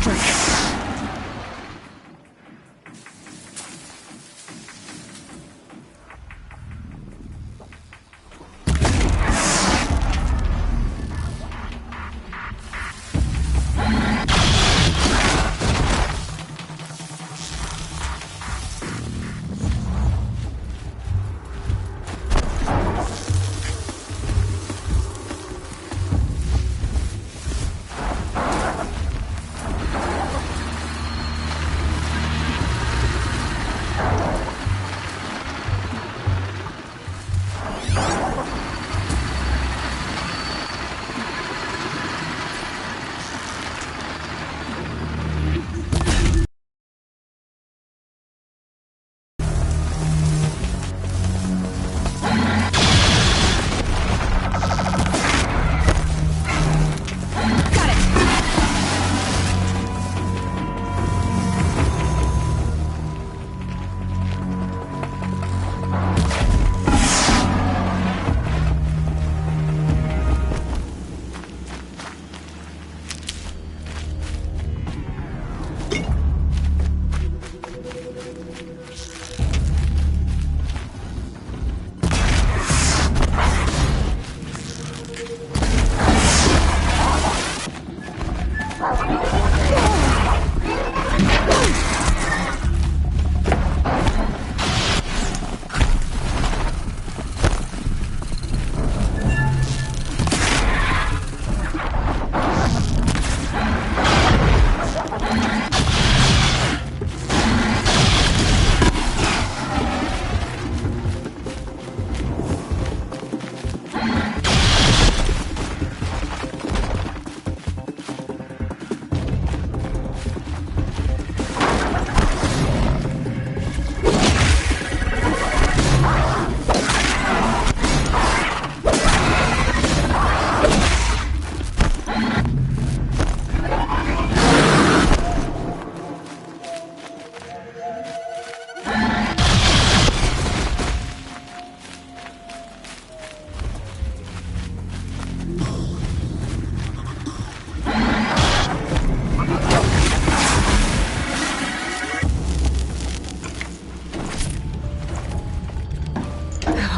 sister.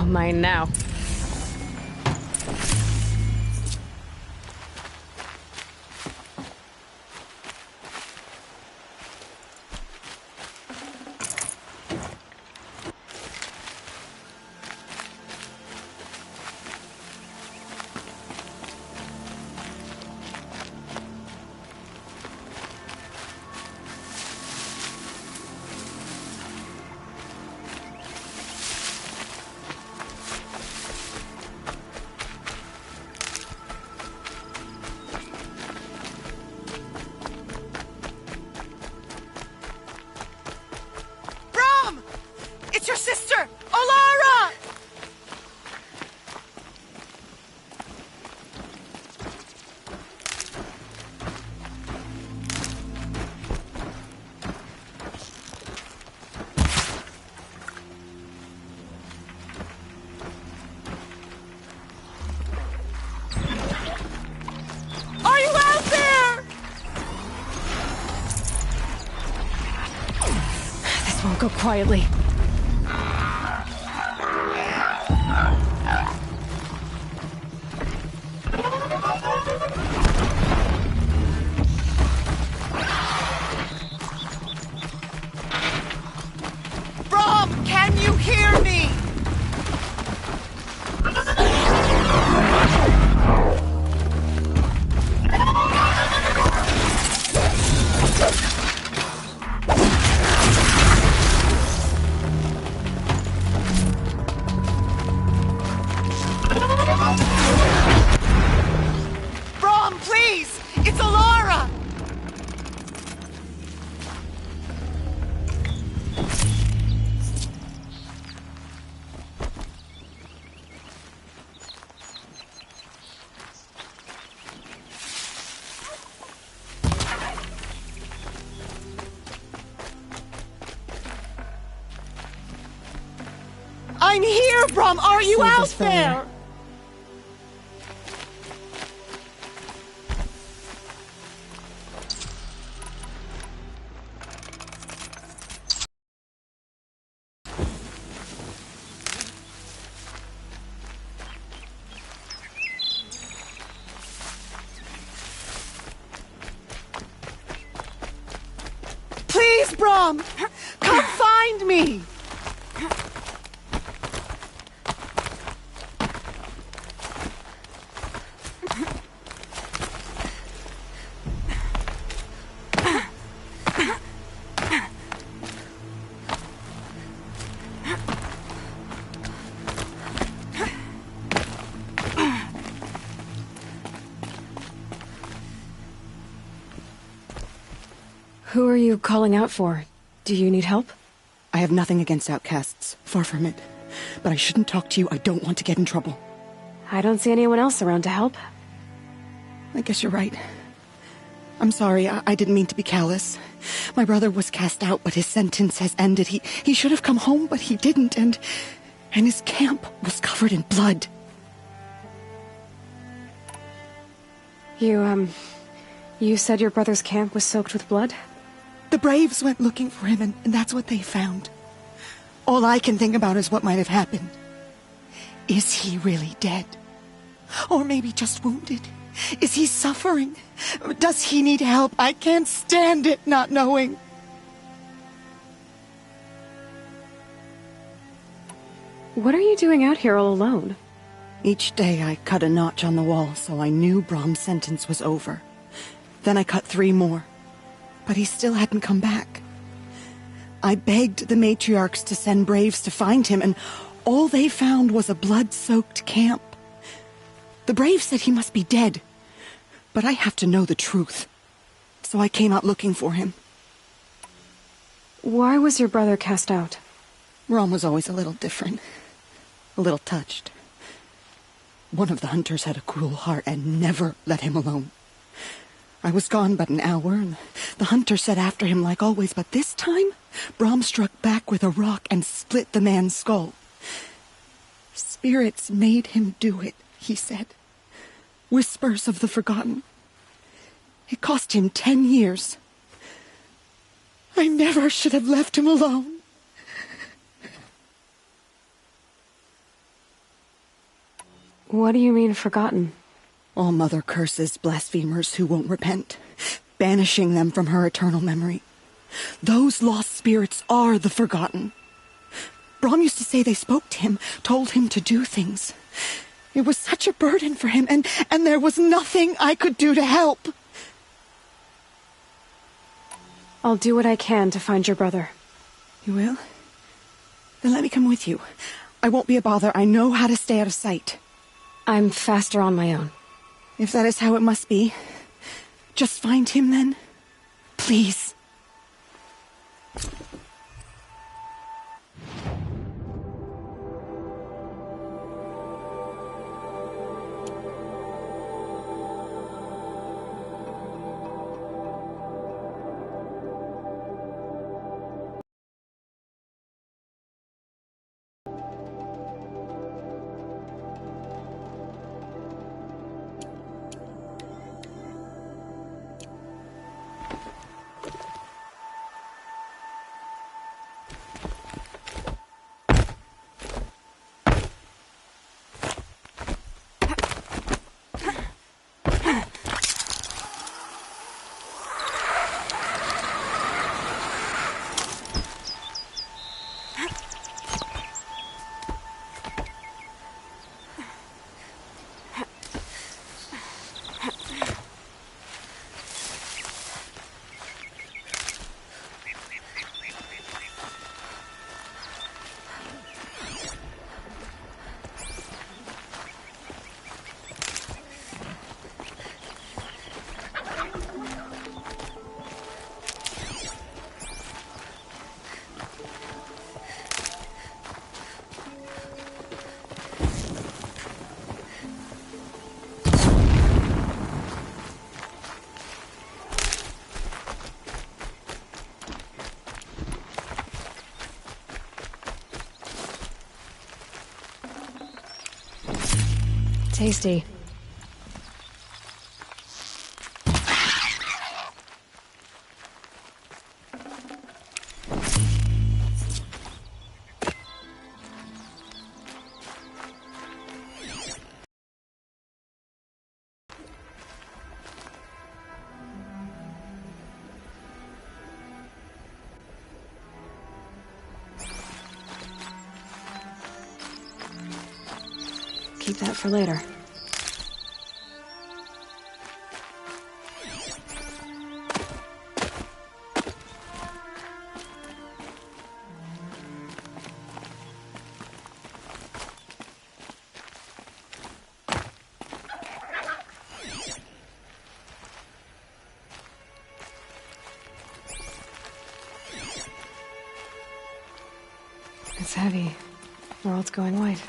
Mine now. It's your sister, Alara! Are you out there? This won't go quietly. Can you hear me? Brom, please! It's Alara! I'm here, Brom! Are you out there? Please, Brom! Come find me! Who are you calling out for? Do you need help? I have nothing against outcasts. Far from it. But I shouldn't talk to you. I don't want to get in trouble. I don't see anyone else around to help. I guess you're right. I'm sorry. I didn't mean to be callous. My brother was cast out, but his sentence has ended. He should have come home, but he didn't, and his camp was covered in blood. You said your brother's camp was soaked with blood? The Braves went looking for him, and that's what they found. All I can think about is what might have happened. Is he really dead? Or maybe just wounded? Is he suffering? Does he need help? I can't stand it not knowing. What are you doing out here all alone? Each day I cut a notch on the wall, so I knew Brom's sentence was over. Then I cut 3 more. But he still hadn't come back. I begged the matriarchs to send Braves to find him, and all they found was a blood-soaked camp. The Braves said he must be dead. But I have to know the truth. So I came out looking for him. Why was your brother cast out? Brom was always a little different. A little touched. One of the hunters had a cruel heart and never let him alone. I was gone but an hour, and the hunter set after him like always, but this time, Brom struck back with a rock and split the man's skull. Spirits made him do it, he said. Whispers of the forgotten. It cost him 10 years. I never should have left him alone. What do you mean, forgotten? All Mother curses blasphemers who won't repent, banishing them from her eternal memory. Those lost spirits are the forgotten. Brom used to say they spoke to him, told him to do things. It was such a burden for him, and there was nothing I could do to help. I'll do what I can to find your brother. You will? Then let me come with you. I won't be a bother. I know how to stay out of sight. I'm faster on my own. If that is how it must be, just find him then. Please. Tasty. Keep that for later. It's heavy. World's going white.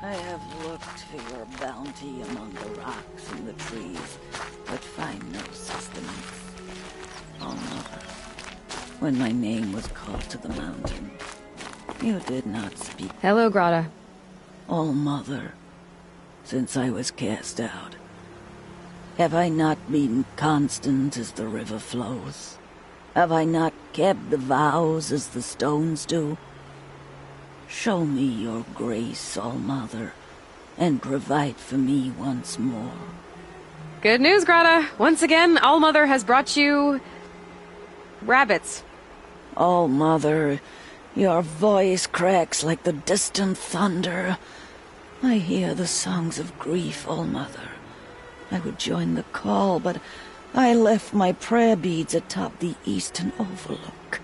I have looked for your bounty among the rocks and the trees, but find no sustenance. Oh, Mother, when my name was called to the mountain, you did not speak. Hello, Grata. Oh, Mother, since I was cast out, have I not been constant as the river flows? Have I not kept the vows as the stones do? Show me your grace, All-Mother, and provide for me once more. Good news, Grata. Once again, All-Mother has brought you... rabbits. All-Mother, your voice cracks like the distant thunder. I hear the songs of grief, All-Mother. I would join the call, but I left my prayer beads atop the eastern overlook.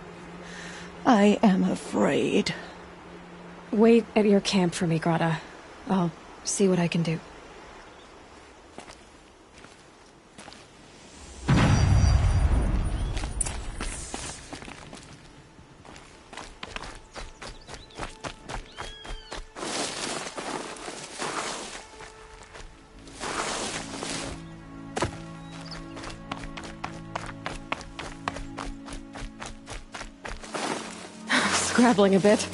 I am afraid. Wait at your camp for me, Grata. I'll see what I can do. Scrabbling a bit.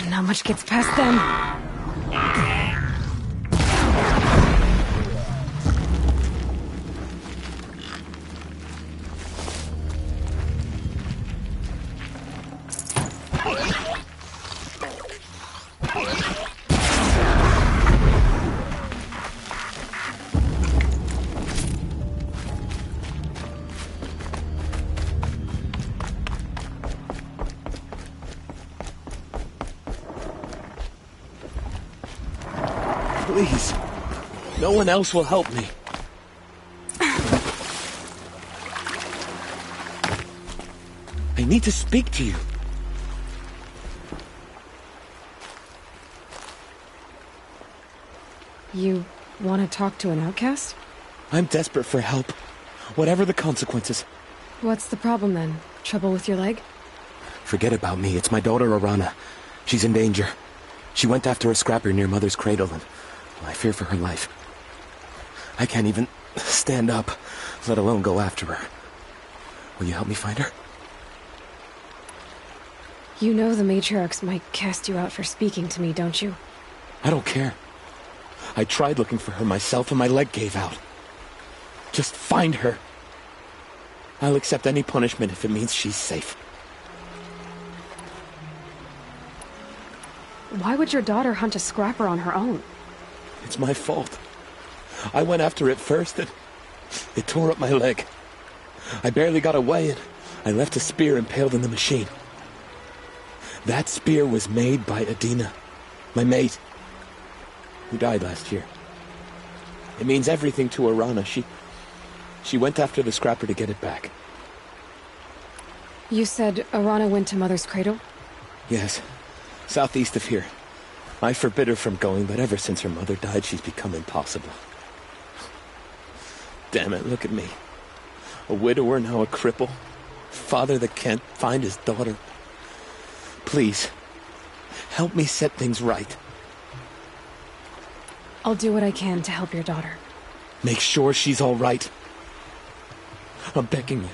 Not much gets past them. Please. No one else will help me. I need to speak to you. You want to talk to an outcast? I'm desperate for help. Whatever the consequences. What's the problem then? Trouble with your leg? Forget about me. It's my daughter, Arana. She's in danger. She went after a scrapper near Mother's cradle, and I fear for her life. I can't even stand up, let alone go after her. Will you help me find her? You know the matriarchs might cast you out for speaking to me, don't you? I don't care. I tried looking for her myself, and my leg gave out. Just find her. I'll accept any punishment if it means she's safe. Why would your daughter hunt a scrapper on her own? It's my fault. I went after it first, and it tore up my leg. I barely got away, and I left a spear impaled in the machine. That spear was made by Adina, my mate, who died last year. It means everything to Arana. She went after the scrapper to get it back. You said Arana went to Mother's cradle? Yes, southeast of here. I forbid her from going, but ever since her mother died, she's become impossible. Damn it, look at me. A widower, now a cripple. Father that can't find his daughter. Please, help me set things right. I'll do what I can to help your daughter. Make sure she's all right. I'm begging you.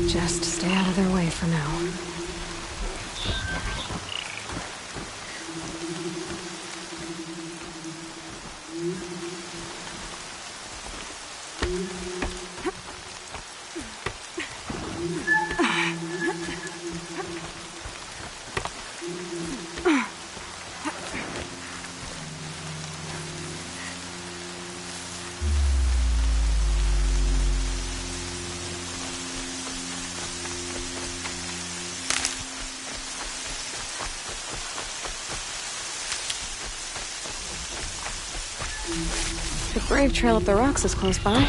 Just stay out of their way for now. The Brave Trail up the rocks is close by.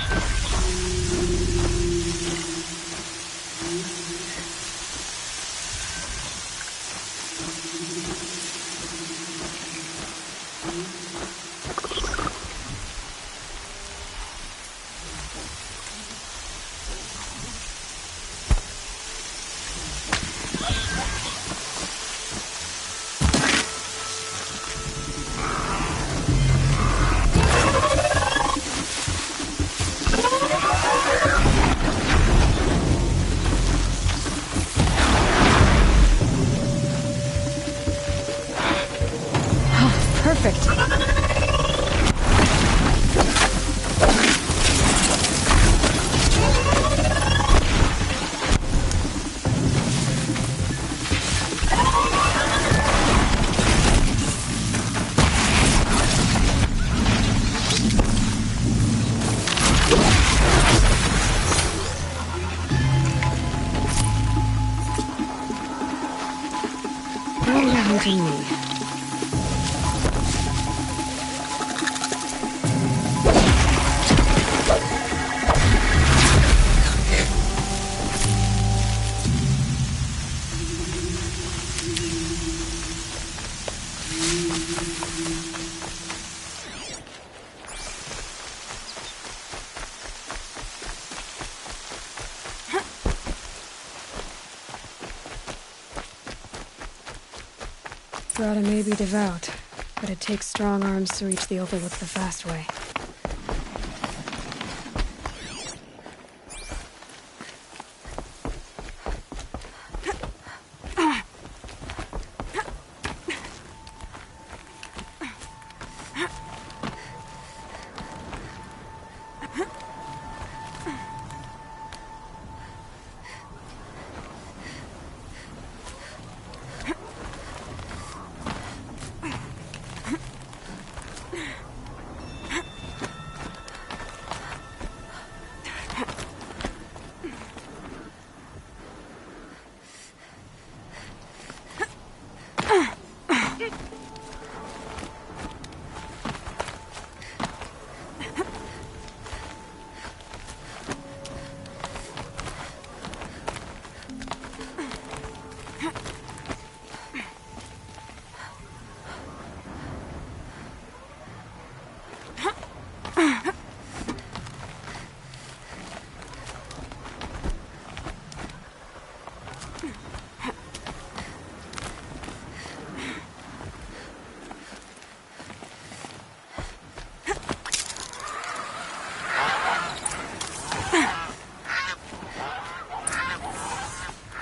Perfect. Around to me. Grata may be devout, but it takes strong arms to reach the Overlook the fast way.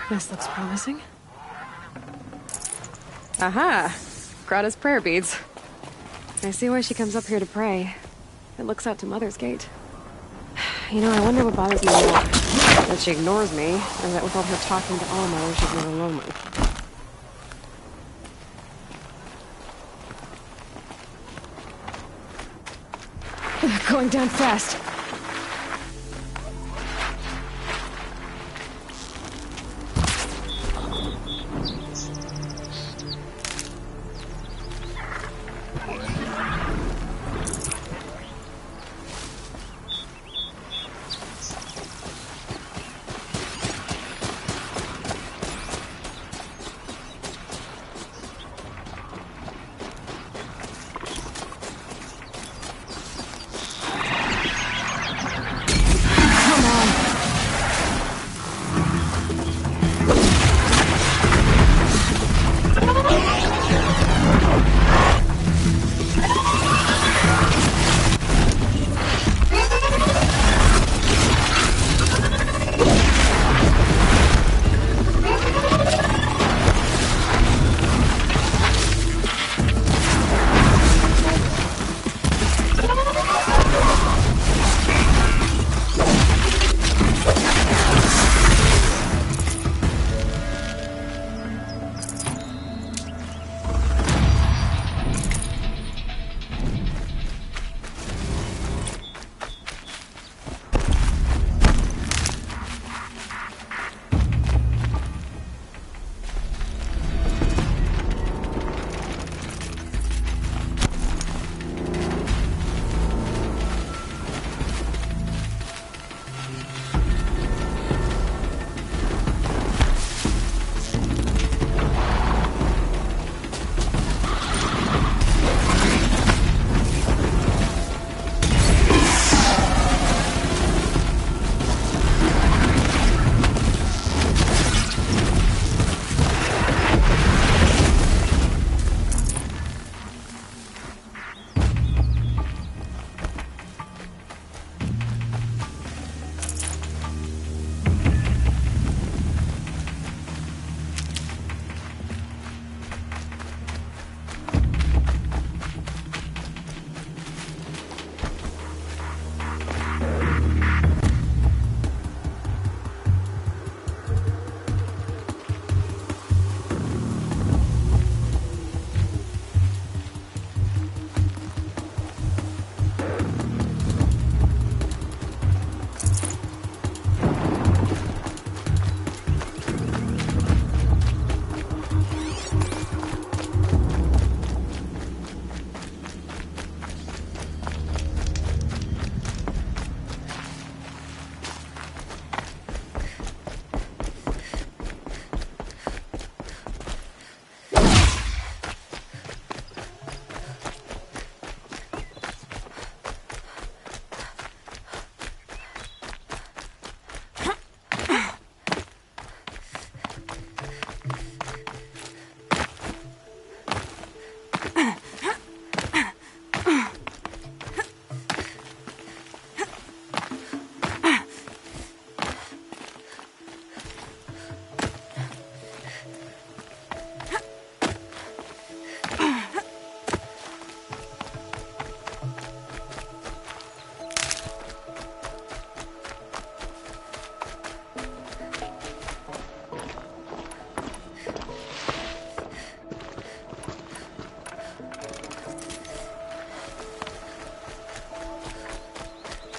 This looks promising. Aha! Grata's prayer beads. I see why she comes up here to pray. It looks out to Mother's Gate. You know, I wonder what bothers me more. That she ignores me, or that with all her talking to Allmother, she's never lonely. Going down fast.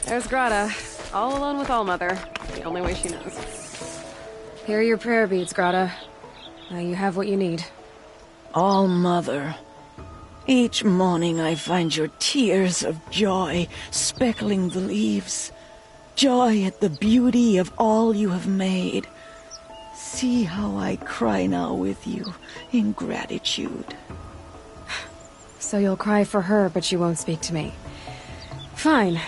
There's Grata, all alone with Allmother, the only way she knows. Here are your prayer beads, Grata. Now you have what you need. Allmother, each morning I find your tears of joy speckling the leaves. Joy at the beauty of all you have made. See how I cry now with you in gratitude. So you'll cry for her, but you won't speak to me. Fine.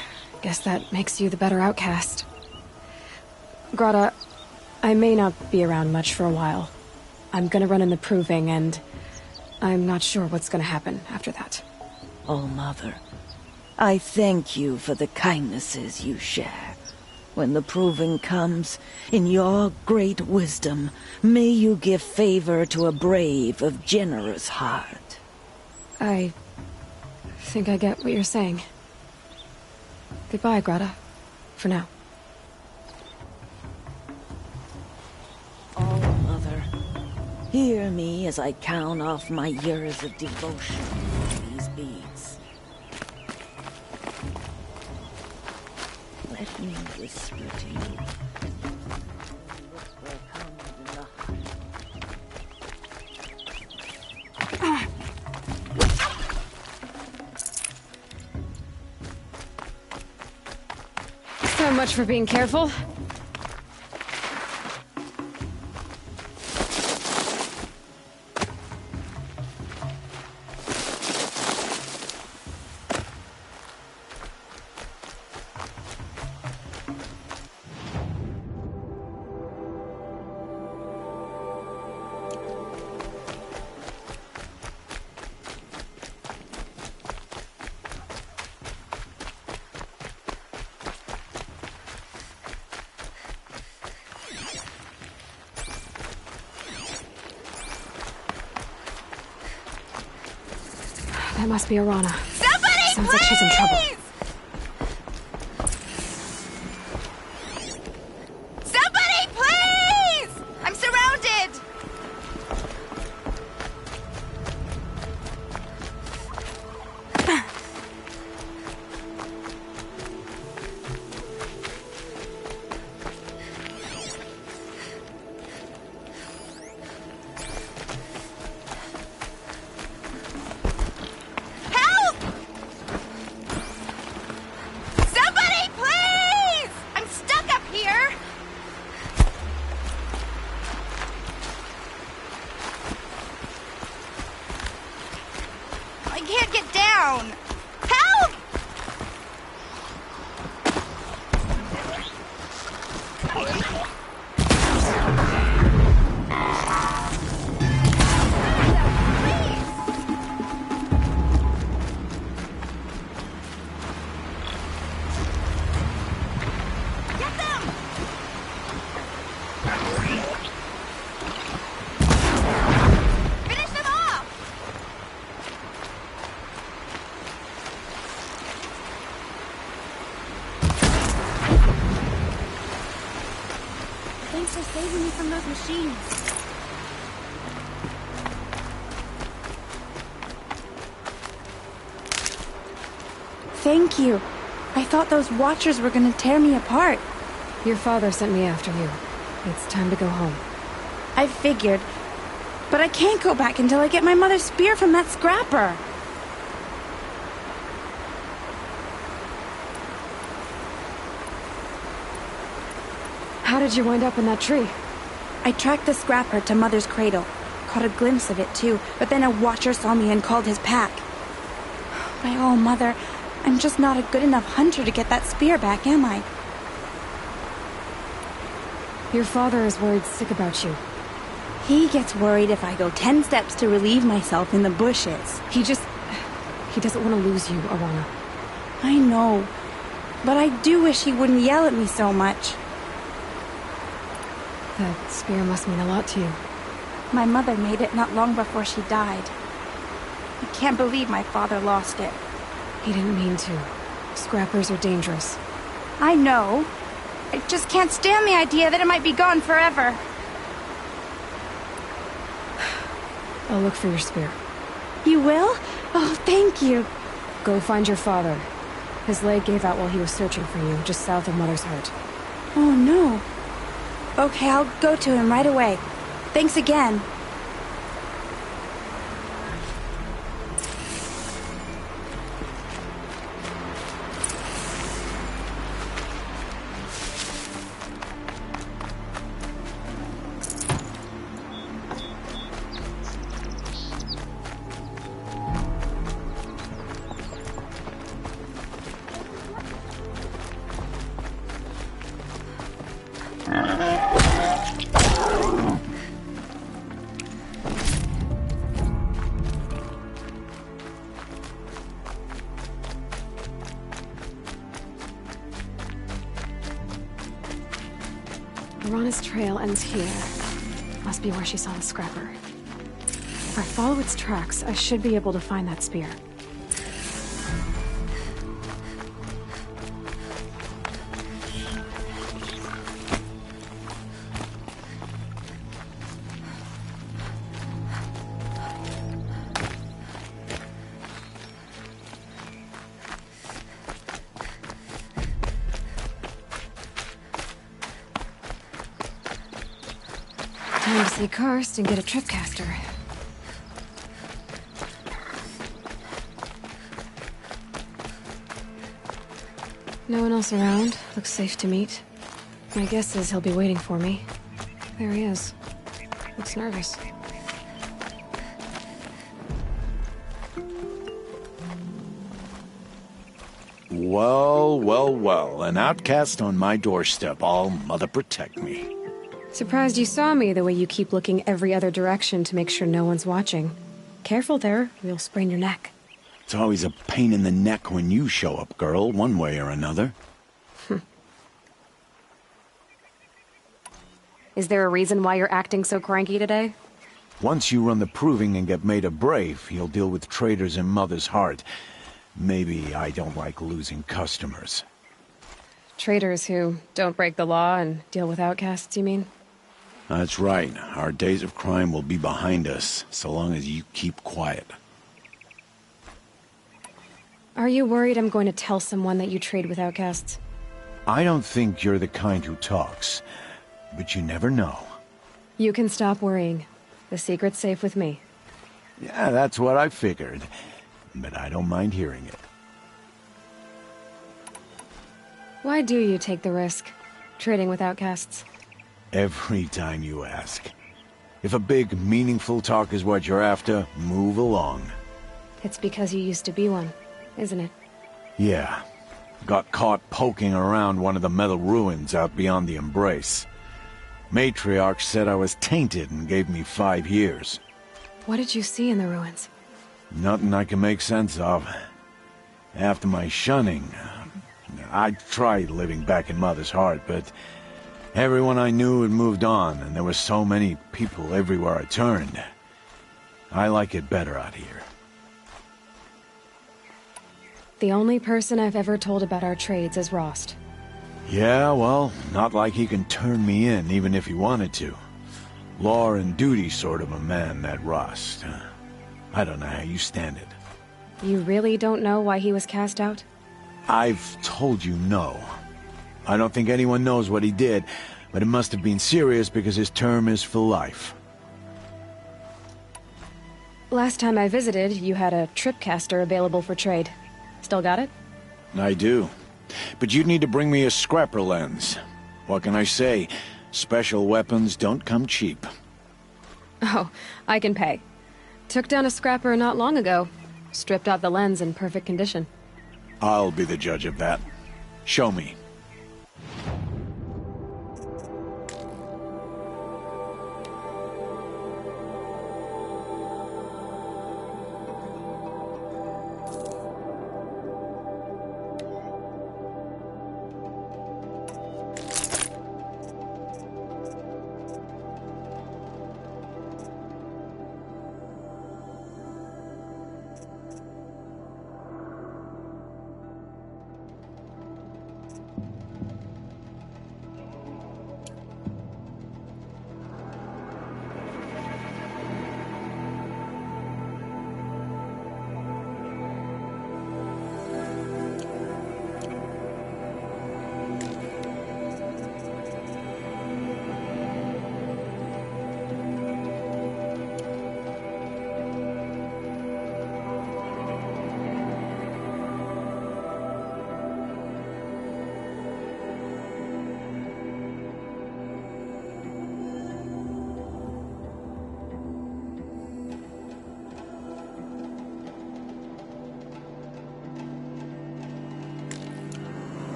Guess that makes you the better outcast. Grata, I may not be around much for a while. I'm gonna run in the proving, and I'm not sure what's gonna happen after that. Allmother, I thank you for the kindnesses you share. When the proving comes, in your great wisdom, may you give favor to a brave of generous heart. I think I get what you're saying. Goodbye, Grata. For now. Oh, Mother, hear me as I count off my years of devotion to these beads. Let me whisper to you. Whisper comes in the heart. So much for being careful. That must be Arana. Somebody, Sounds please! like she's in trouble. Somebody, please! I'm surrounded! Help! Somebody, please! I'm stuck up here! I can't get down! Help! Get them! Finish them off! Thanks for saving me from those machines. Thank you. I thought those Watchers were gonna tear me apart. Your father sent me after you. It's time to go home. I figured. But I can't go back until I get my mother's spear from that scrapper. How did you wind up in that tree? I tracked the scrapper to Mother's cradle. Caught a glimpse of it too, but then a Watcher saw me and called his pack. My oh, Mother, I'm just not a good enough hunter to get that spear back, am I? Your father is worried sick about you. He gets worried if I go 10 steps to relieve myself in the bushes. He doesn't want to lose you, Arana. I know, but I do wish he wouldn't yell at me so much. That spear must mean a lot to you. My mother made it not long before she died. I can't believe my father lost it. He didn't mean to. Scrappers are dangerous. I know. I just can't stand the idea that it might be gone forever. I'll look for your spear. You will? Oh, thank you. Go find your father. His leg gave out while he was searching for you, just south of Mother's Hut. Oh, no. Okay, I'll go to him right away. Thanks again. Arana's trail ends here. Must be where she saw the scrapper. If I follow its tracks, I should be able to find that spear. Time to see Karst and get a tripcaster. No one else around. Looks safe to meet. My guess is he'll be waiting for me. There he is. Looks nervous. Well, well, well. An outcast on my doorstep. All mother protect me. Surprised you saw me the way you keep looking every other direction to make sure no one's watching. Careful there, or you'll sprain your neck. It's always a pain in the neck when you show up, girl, one way or another. Is there a reason why you're acting so cranky today? Once you run the proving and get made a brave, you'll deal with traitors in Mother's Heart. Maybe I don't like losing customers. Traitors who don't break the law and deal with outcasts, you mean? That's right. Our days of crime will be behind us, so long as you keep quiet. Are you worried I'm going to tell someone that you trade with outcasts? I don't think you're the kind who talks, but you never know. You can stop worrying. The secret's safe with me. Yeah, that's what I figured, but I don't mind hearing it. Why do you take the risk, trading with outcasts? Every time you ask. If a big, meaningful talk is what you're after, move along. It's because you used to be one, isn't it? Yeah. Got caught poking around one of the metal ruins out beyond the Embrace. Matriarch said I was tainted and gave me 5 years. What did you see in the ruins? Nothing I can make sense of. After my shunning, I tried living back in Mother's Heart, but everyone I knew had moved on, and there were so many people everywhere I turned. I like it better out here. The only person I've ever told about our trades is Rost. Yeah, well, not like he can turn me in, even if he wanted to. Law and duty sort of a man, that Rost. I don't know how you stand it. You really don't know why he was cast out? I've told you no. I don't think anyone knows what he did, but it must have been serious because his term is for life. Last time I visited, you had a tripcaster available for trade. Still got it? I do. But you'd need to bring me a scrapper lens. What can I say? Special weapons don't come cheap. Oh, I can pay. Took down a scrapper not long ago. Stripped out the lens in perfect condition. I'll be the judge of that. Show me.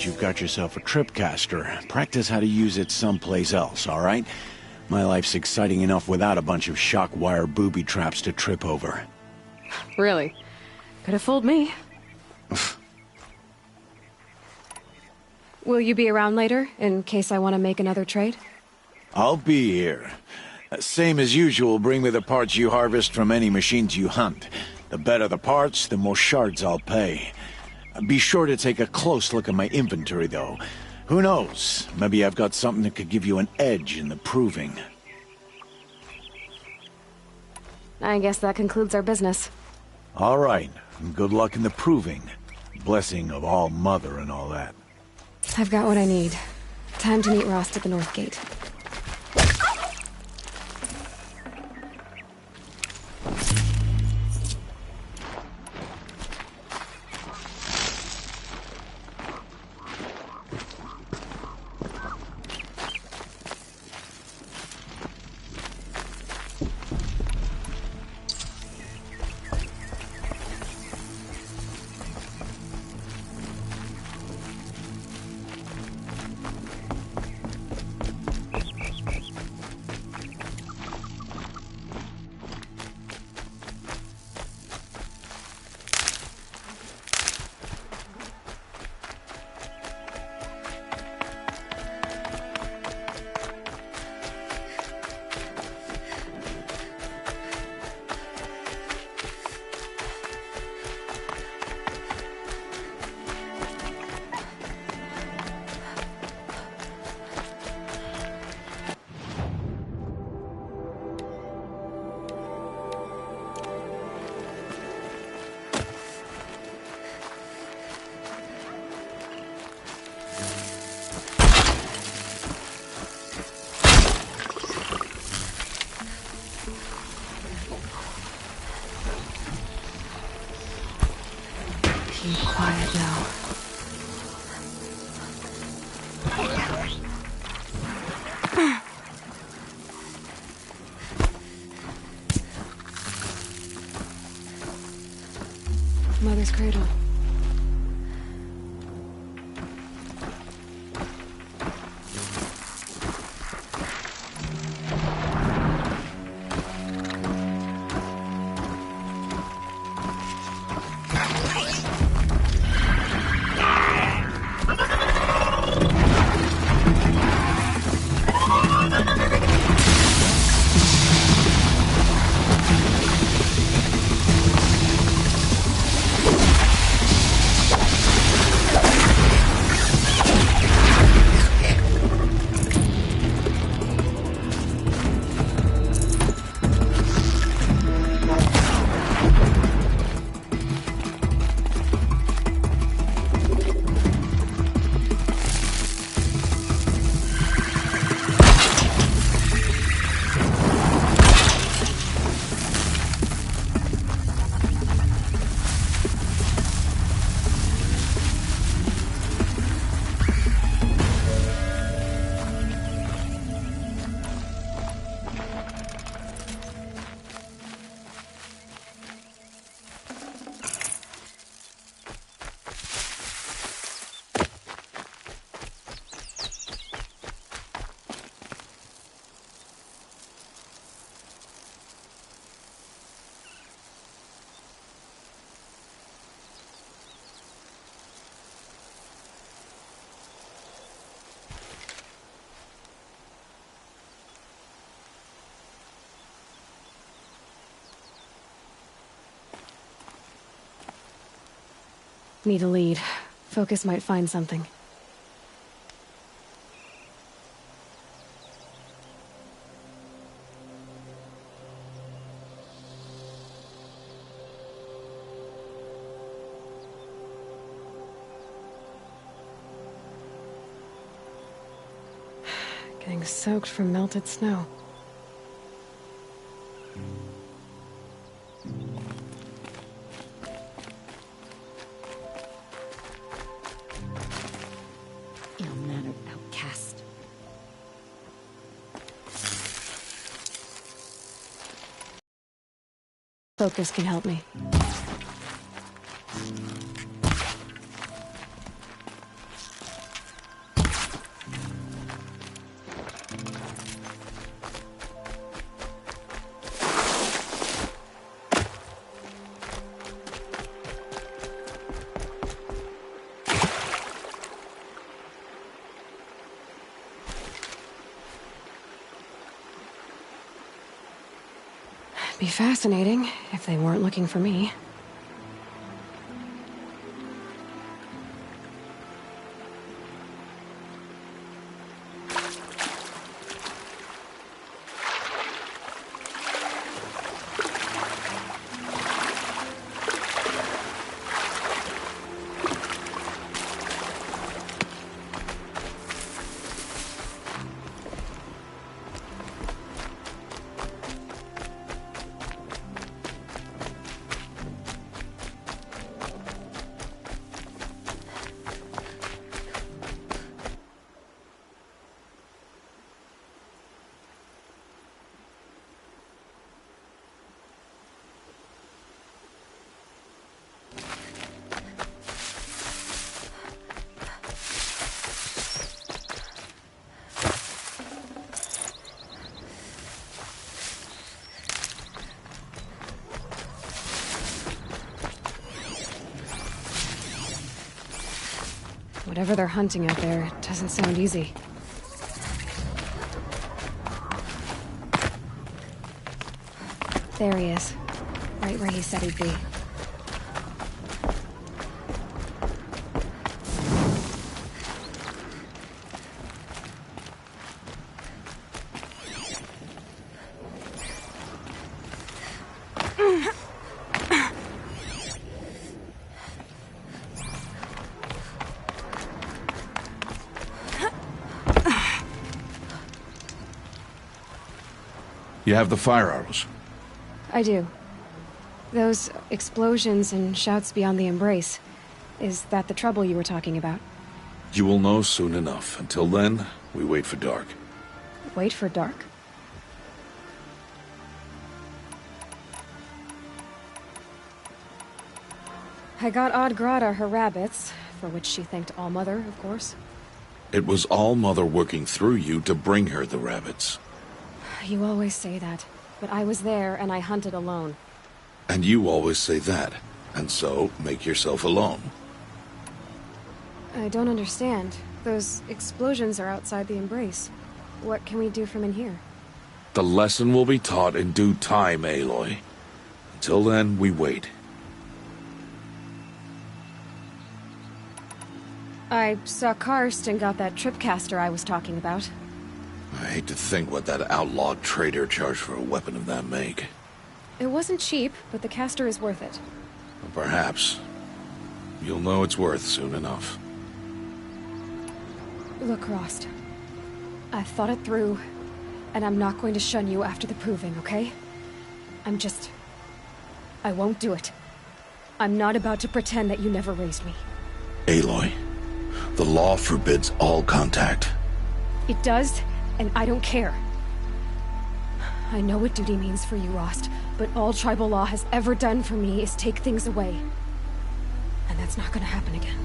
that you've got yourself a tripcaster, practice how to use it someplace else, all right? My life's exciting enough without a bunch of shock wire booby traps to trip over. Really? Could have fooled me. Will you be around later, in case I want to make another trade? I'll be here. Same as usual, bring me the parts you harvest from any machines you hunt. The better the parts, the more shards I'll pay. Be sure to take a close look at my inventory, though. Who knows? Maybe I've got something that could give you an edge in the proving. I guess that concludes our business. All right. Good luck in the proving. Blessing of All Mother and all that. I've got what I need. Time to meet Rost at the North Gate. Keep quiet now. Mother's cradle. Need a lead. Focus might find something. Getting soaked from melted snow. Ill-mannered outcast. Focus can help me. be fascinating if they weren't looking for me. Whatever they're hunting out there, it doesn't sound easy. There he is. Right where he said he'd be. You have the fire arrows. I do. Those explosions and shouts beyond the embrace. Is that the trouble you were talking about? You will know soon enough. Until then, we wait for dark. Wait for dark? I got Odd Grata her rabbits, for which she thanked All-Mother, of course. It was All-Mother working through you to bring her the rabbits. You always say that, but I was there and I hunted alone. And you always say that, and so make yourself alone. I don't understand. Those explosions are outside the embrace. What can we do from in here? The lesson will be taught in due time, Aloy. Until then, we wait. I saw Karst and got that tripcaster I was talking about. I hate to think what that outlawed trader charged for a weapon of that make. It wasn't cheap, but the caster is worth it. Perhaps. You'll know it's worth soon enough. Look, Rost. I've thought it through, and I'm not going to shun you after the proving, okay? I won't do it. I'm not about to pretend that you never raised me. Aloy, the law forbids all contact. It does, and I don't care. I know what duty means for you, Rost, but all tribal law has ever done for me is take things away. And that's not gonna happen again.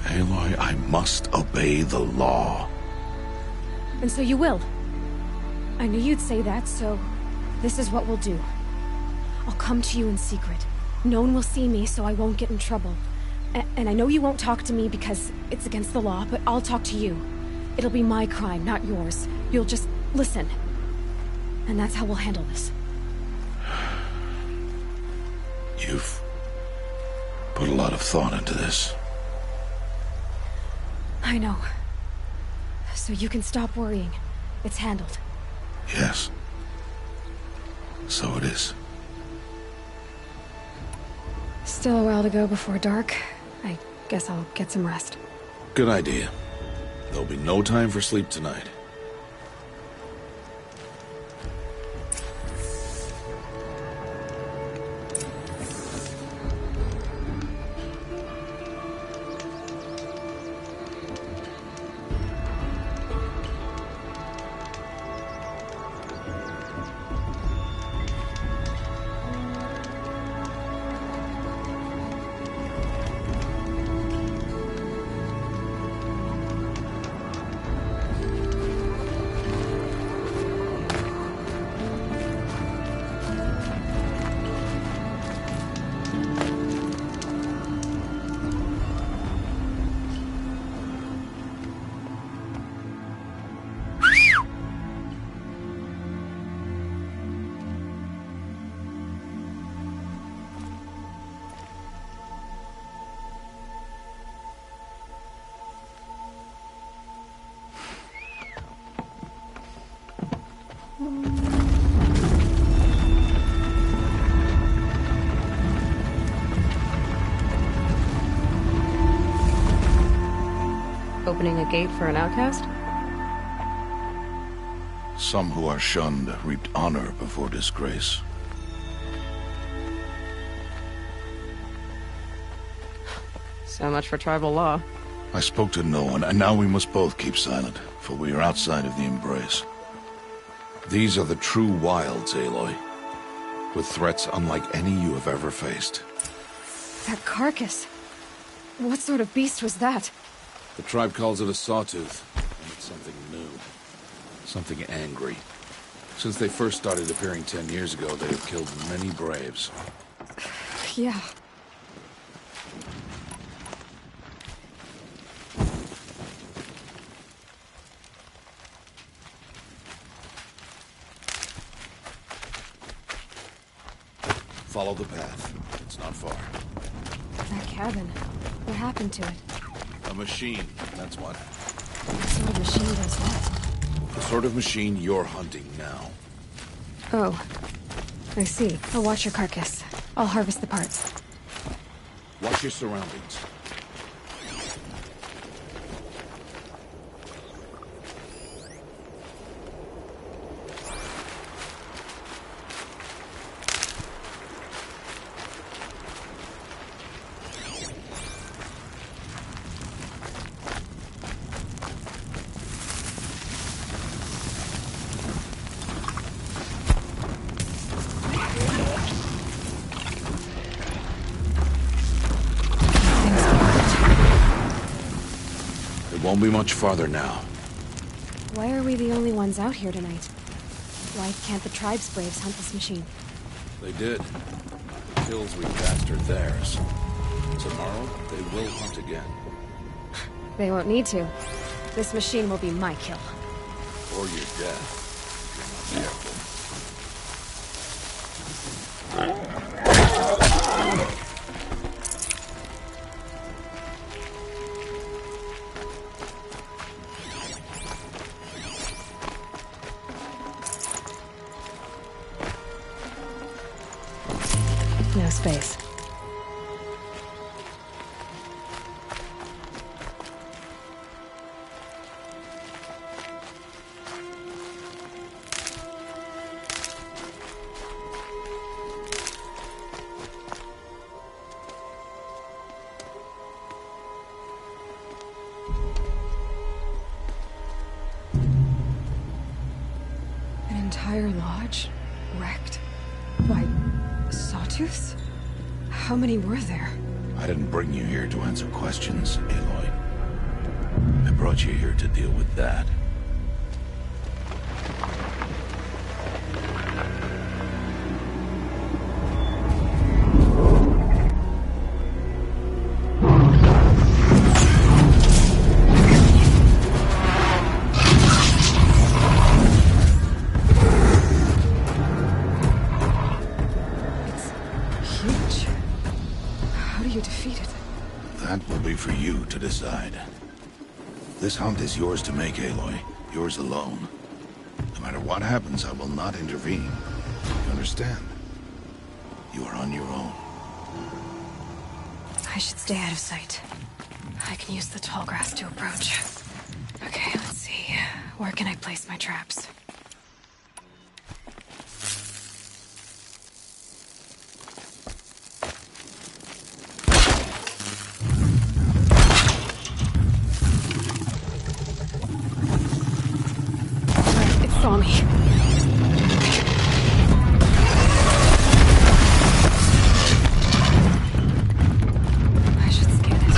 Aloy, I must obey the law. And so you will. I knew you'd say that, so this is what we'll do. I'll come to you in secret. No one will see me, so I won't get in trouble. And I know you won't talk to me because it's against the law, but I'll talk to you. It'll be my crime, not yours. You'll just listen. And that's how we'll handle this. You've put a lot of thought into this. I know. So you can stop worrying. It's handled. Yes. So it is. Still a while to go before dark. I guess I'll get some rest. Good idea. There'll be no time for sleep tonight. opening a gate for an outcast? Some who are shunned reaped honor before disgrace. So much for tribal law. I spoke to no one, and now we must both keep silent, for we are outside of the embrace. These are the true wilds, Aloy, with threats unlike any you have ever faced. That carcass. What sort of beast was that? The tribe calls it a sawtooth, and it's something new. Something angry. Since they first started appearing 10 years ago, they have killed many braves. Yeah. Follow the path. It's not far. That cabin. What happened to it? A machine, that's what. What sort of machine does that? The sort of machine you're hunting now. Oh. I see. I'll watch your carcass. I'll harvest the parts. Watch your surroundings. Won't be much farther now. Why are we the only ones out here tonight? Why can't the tribe's braves hunt this machine? They did. The kills we cast are theirs. Tomorrow, they will hunt again. They won't need to. This machine will be my kill. Or your death, if you're not careful. No space. An entire lodge wrecked. Why, sawtooths? How many were there? I didn't bring you here to answer questions, Aloy. I brought you here to deal with that. That will be for you to decide. This hunt is yours to make, Aloy. Yours alone. No matter what happens, I will not intervene. You understand? You are on your own. I should stay out of sight. I can use the tall grass to approach. Okay, let's see. Where can I place my traps? Saw me. I should scan it.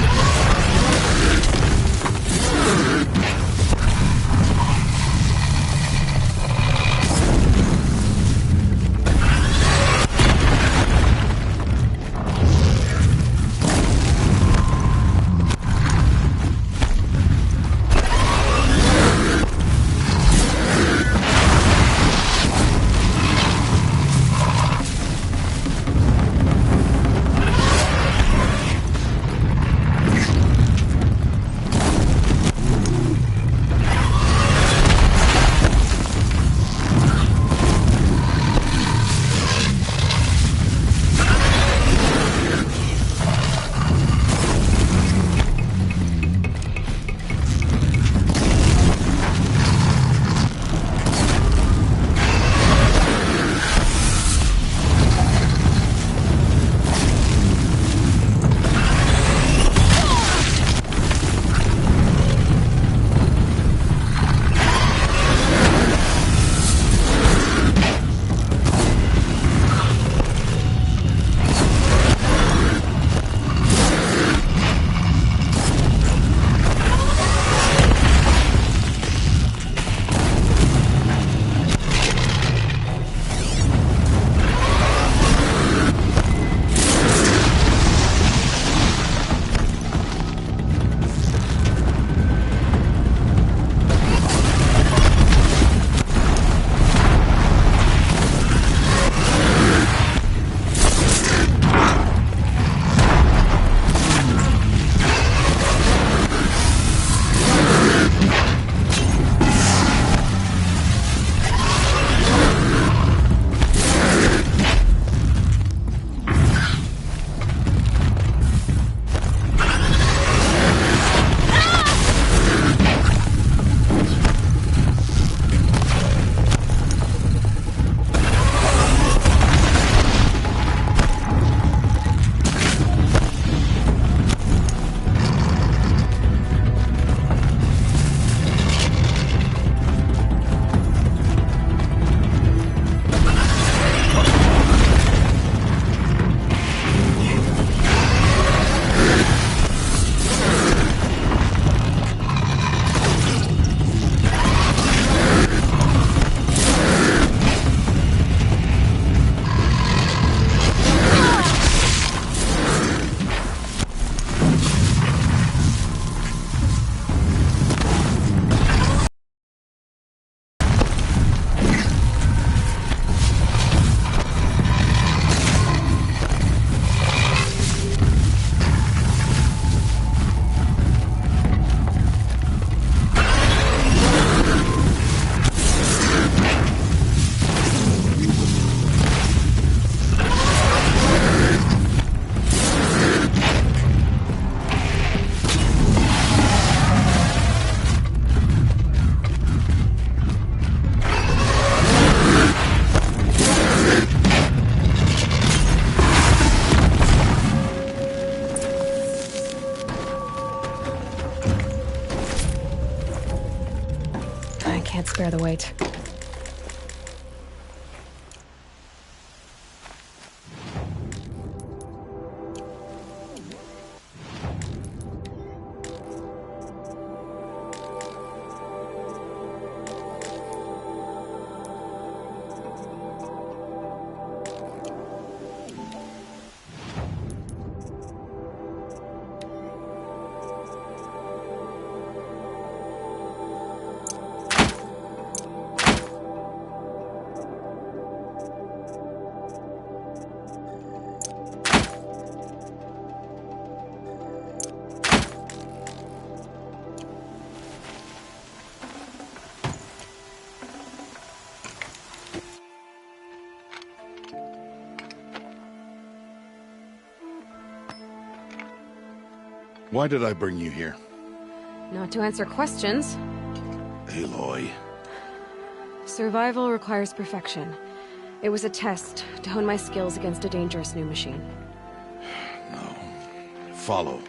can't spare the weight. Why did I bring you here? Not to answer questions. Aloy. Survival requires perfection. It was a test to hone my skills against a dangerous new machine. No. Follow.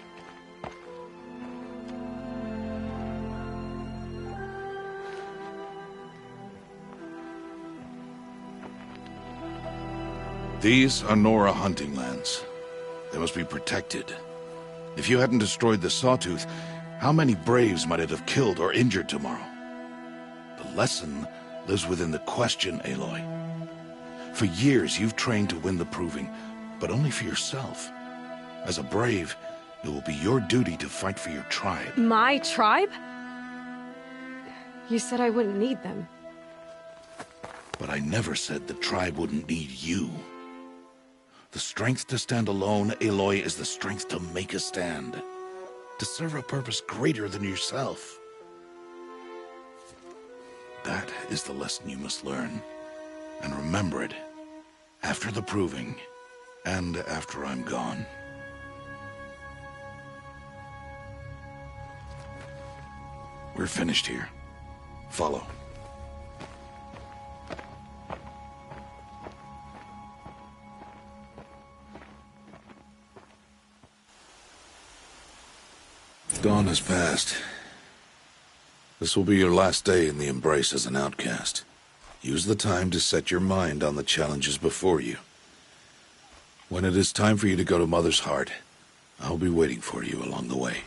These are Nora hunting lands. They must be protected. If you hadn't destroyed the Sawtooth, how many Braves might it have killed or injured tomorrow? The lesson lives within the question, Aloy. For years, you've trained to win the Proving, but only for yourself. As a Brave, it will be your duty to fight for your tribe. My tribe? You said I wouldn't need them. But I never said the tribe wouldn't need you. The strength to stand alone, Aloy, is the strength to make a stand. To serve a purpose greater than yourself. That is the lesson you must learn. And remember it. After the Proving. And after I'm gone. We're finished here. Follow. Dawn has passed. This will be your last day in the Embrace as an outcast. Use the time to set your mind on the challenges before you. When it is time for you to go to Mother's Heart, I'll be waiting for you along the way.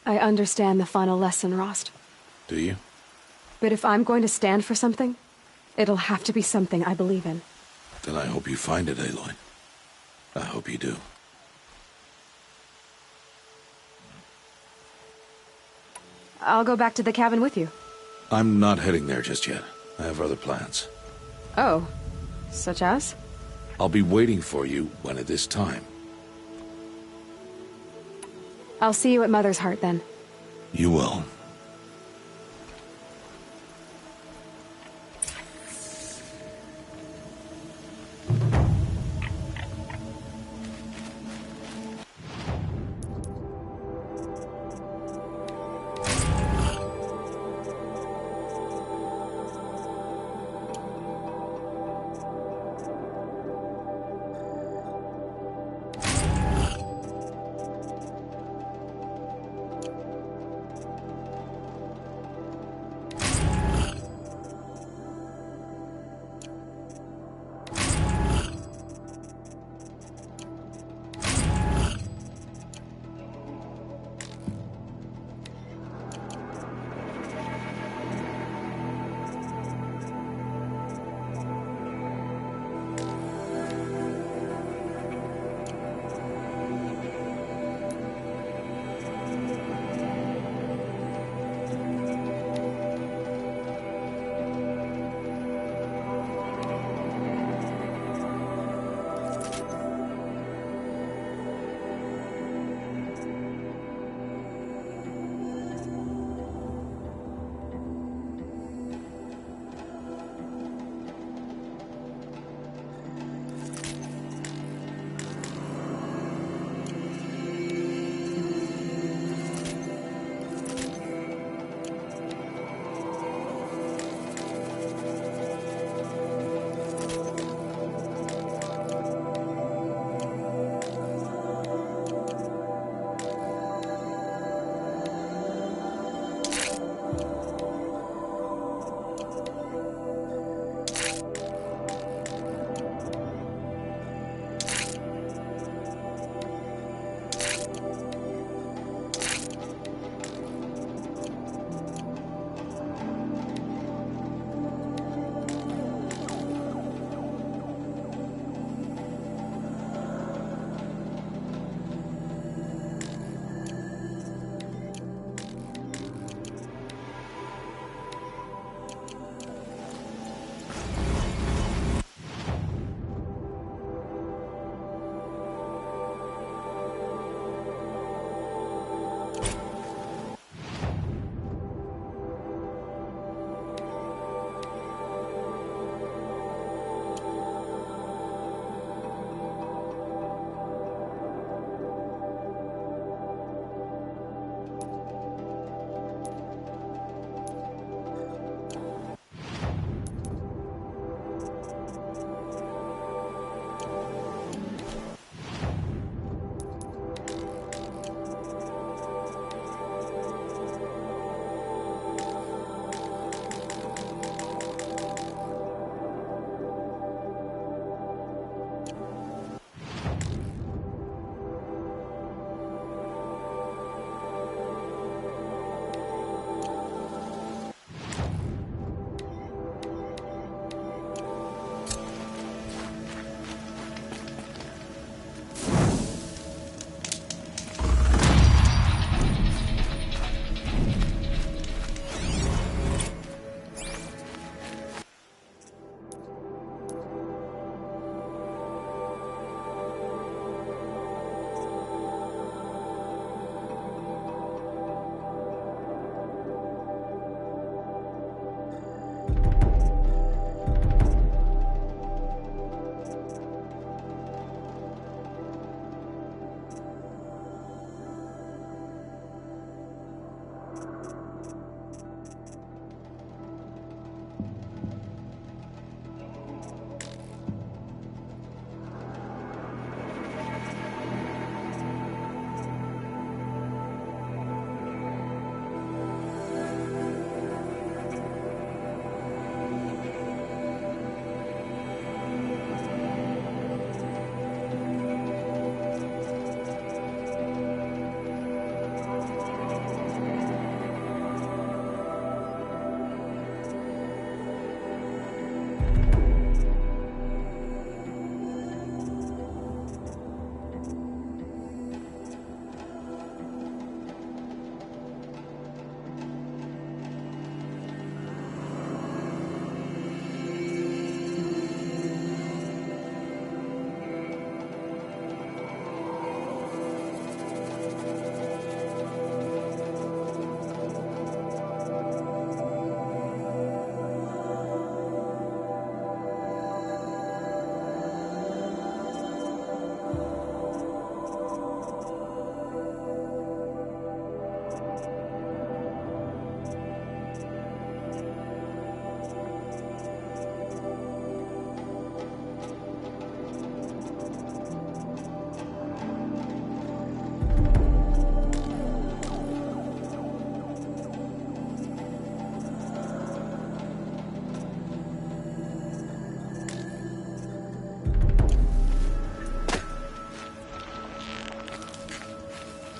I understand the final lesson, Rost. Do you? But if I'm going to stand for something, it'll have to be something I believe in. Then I hope you find it, Aloy. I hope you do. I'll go back to the cabin with you. I'm not heading there just yet. I have other plans. Oh. Such as? I'll be waiting for you when it is time. I'll see you at Mother's Heart, then. You will.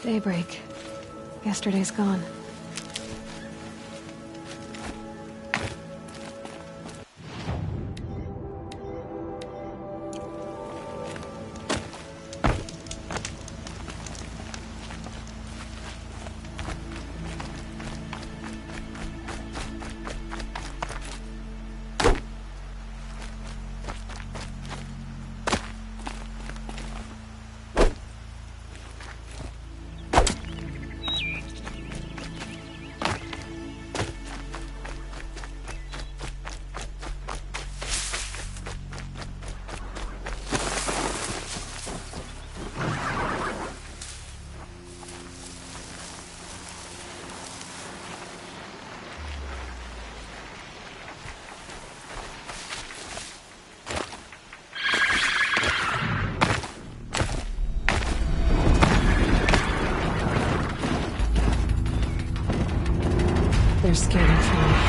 Daybreak. Yesterday's gone. They're scanning for me.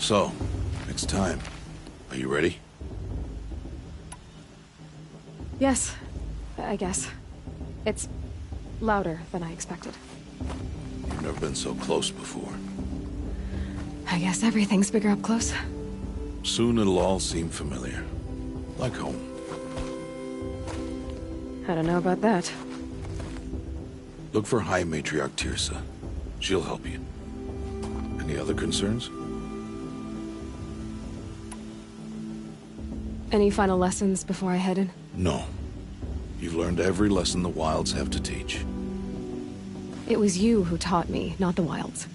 So, it's time. Are you ready? Yes, I guess. It's louder than I expected. You've never been so close before. I guess everything's bigger up close. Soon it'll all seem familiar. Like home. I don't know about that. Look for High Matriarch Teersa. She'll help you. Any other concerns? Any final lessons before I head in? No. You've learned every lesson the Wilds have to teach. It was you who taught me, not the Wilds.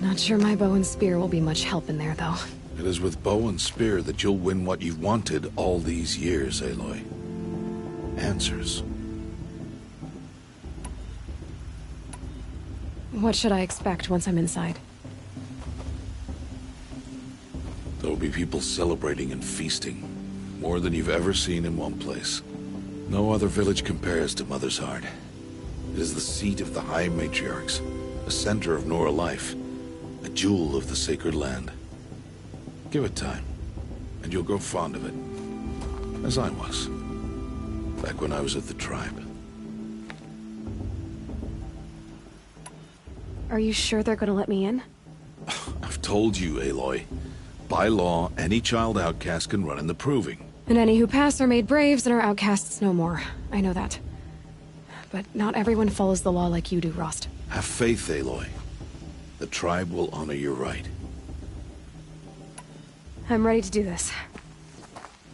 Not sure my bow and spear will be much help in there, though. It is with bow and spear that you'll win what you've wanted all these years, Aloy. Answers. What should I expect once I'm inside? There will be people celebrating and feasting. More than you've ever seen in one place. No other village compares to Mother's Heart. It is the seat of the High Matriarchs, the center of Nora life, a jewel of the sacred land. Give it time, and you'll grow fond of it. As I was, back when I was at the tribe. Are you sure they're gonna let me in? I've told you, Aloy. By law, any child outcast can run in the Proving. And any who pass are made braves and are outcasts no more. I know that. But not everyone follows the law like you do, Rost. Have faith, Aloy. The tribe will honor your right. I'm ready to do this.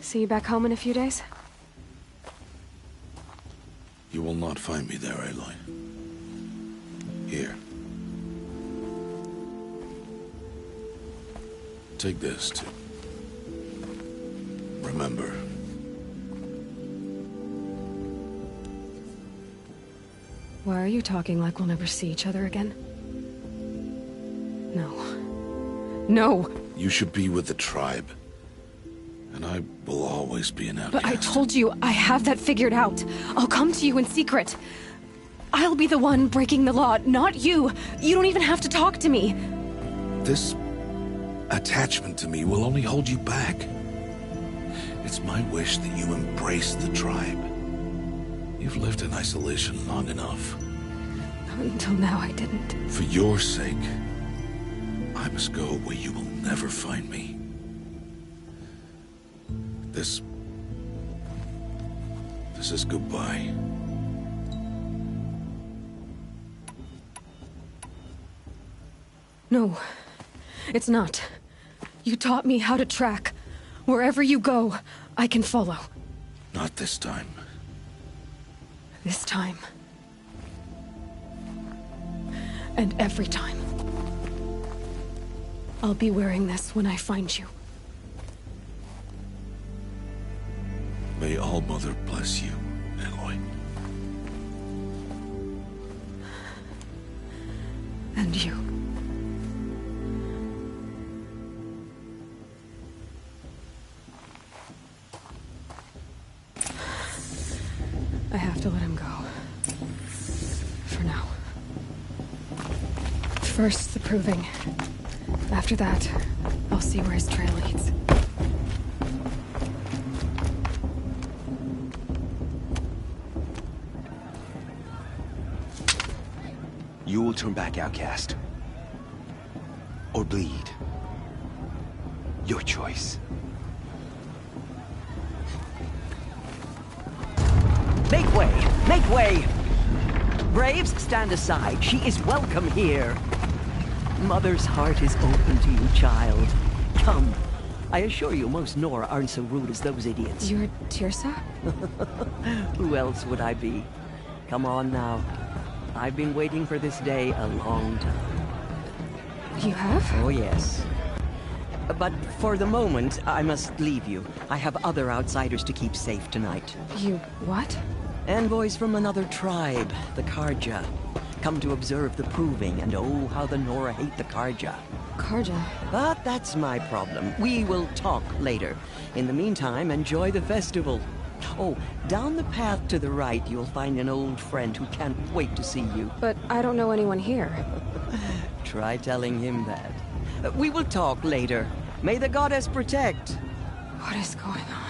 See you back home in a few days? You will not find me there, Aloy. Here. Take this to remember. Why are you talking like we'll never see each other again? No. No! You should be with the tribe. And I will always be an outcast. But I told you, I have that figured out. I'll come to you in secret. I'll be the one breaking the law, not you. You don't even have to talk to me. This attachment to me will only hold you back. It's my wish that you embrace the tribe. You've lived in isolation long enough. Until now, I didn't. For your sake, I must go where you will never find me. This is goodbye. No, it's not. You taught me how to track. Wherever you go, I can follow. Not this time. This time. And every time. I'll be wearing this when I find you. May All-Mother bless you, Aloy. And you. I have to let him go. For now. First, the proving. After that, I'll see where his trail leads. You will turn back, outcast. Or bleed. Your choice. Make way! Make way! Braves, stand aside. She is welcome here. Mother's heart is open to you, child. Come. I assure you, most Nora aren't so rude as those idiots. You're Teersa? Who else would I be? Come on now. I've been waiting for this day a long time. You have? Oh, yes. But for the moment, I must leave you. I have other outsiders to keep safe tonight. You what? Envoys from another tribe, the Carja. Come to observe the proving, and oh, how the Nora hate the Carja. Carja? But that's my problem. We will talk later. In the meantime, enjoy the festival. Oh, down the path to the right, you'll find an old friend who can't wait to see you. But I don't know anyone here. Try telling him that. We will talk later. May the goddess protect. What is going on?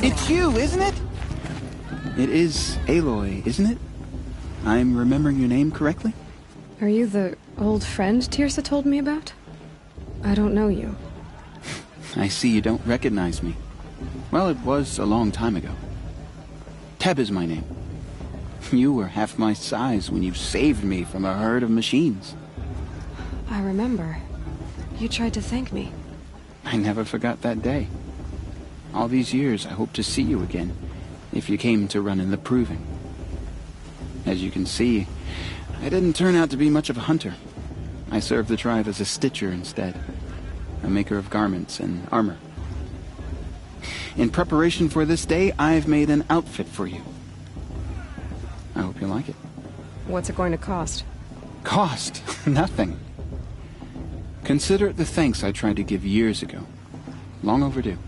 It's you, isn't it? It is Aloy, isn't it? I'm remembering your name correctly? Are you the old friend Teersa told me about? I don't know you. I see you don't recognize me. Well, it was a long time ago. Teb is my name. You were half my size when you saved me from a herd of machines. I remember. You tried to thank me. I never forgot that day. All these years, I hope to see you again, if you came to run in the proving. As you can see, I didn't turn out to be much of a hunter. I served the tribe as a stitcher instead, a maker of garments and armor. In preparation for this day, I've made an outfit for you. I hope you like it. What's it going to cost? Cost? Nothing. Consider it the thanks I tried to give years ago. Long overdue.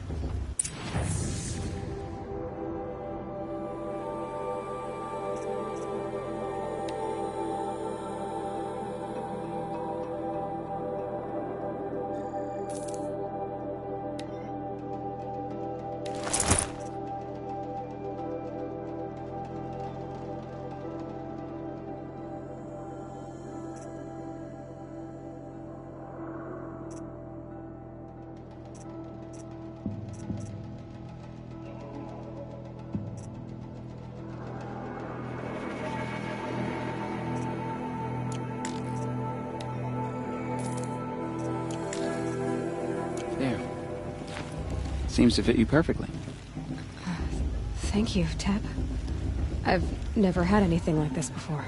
Seems to fit you perfectly. Thank you, Teb. I've never had anything like this before.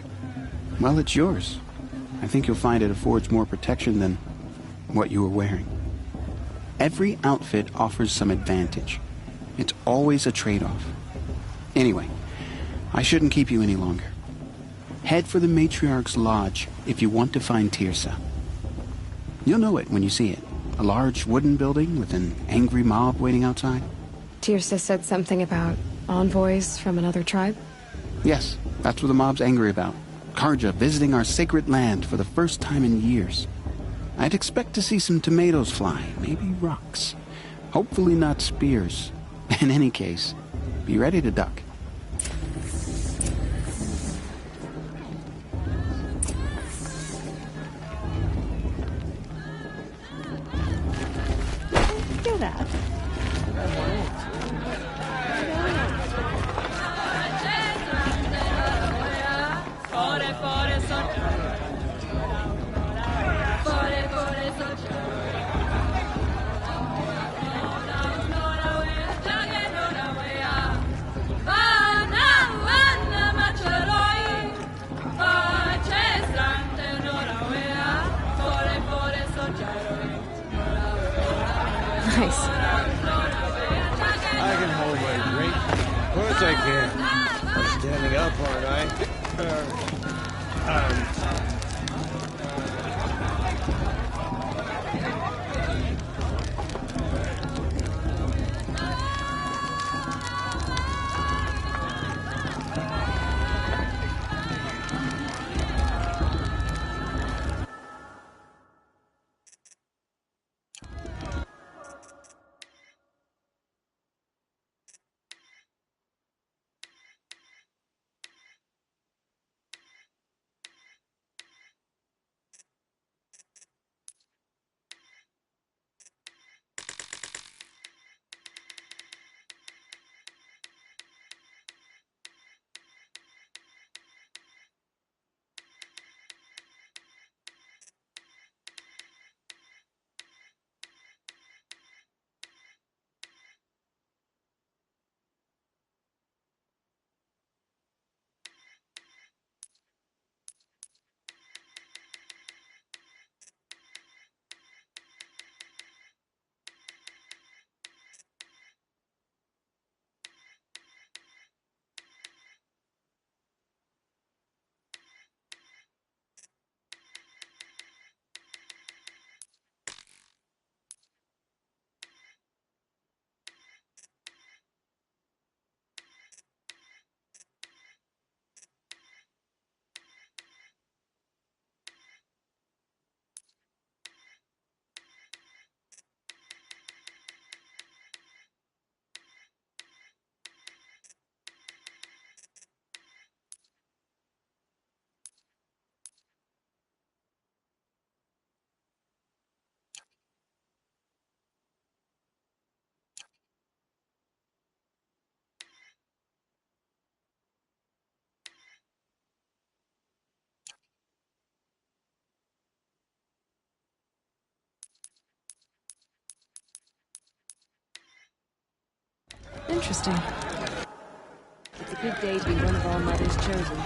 Well, it's yours. I think you'll find it affords more protection than what you were wearing. Every outfit offers some advantage. It's always a trade-off. Anyway, I shouldn't keep you any longer. Head for the Matriarch's Lodge if you want to find Teersa. You'll know it when you see it. A large wooden building with an angry mob waiting outside. Teersa said something about envoys from another tribe? Yes, that's what the mob's angry about. Carja visiting our sacred land for the first time in years. I'd expect to see some tomatoes fly, maybe rocks. Hopefully not spears. In any case, be ready to duck. Do that. Nice. I can hold my drink. Of course I can. I'm standing up, aren't I? Interesting. It's a good day to be one of All Mother's chosen.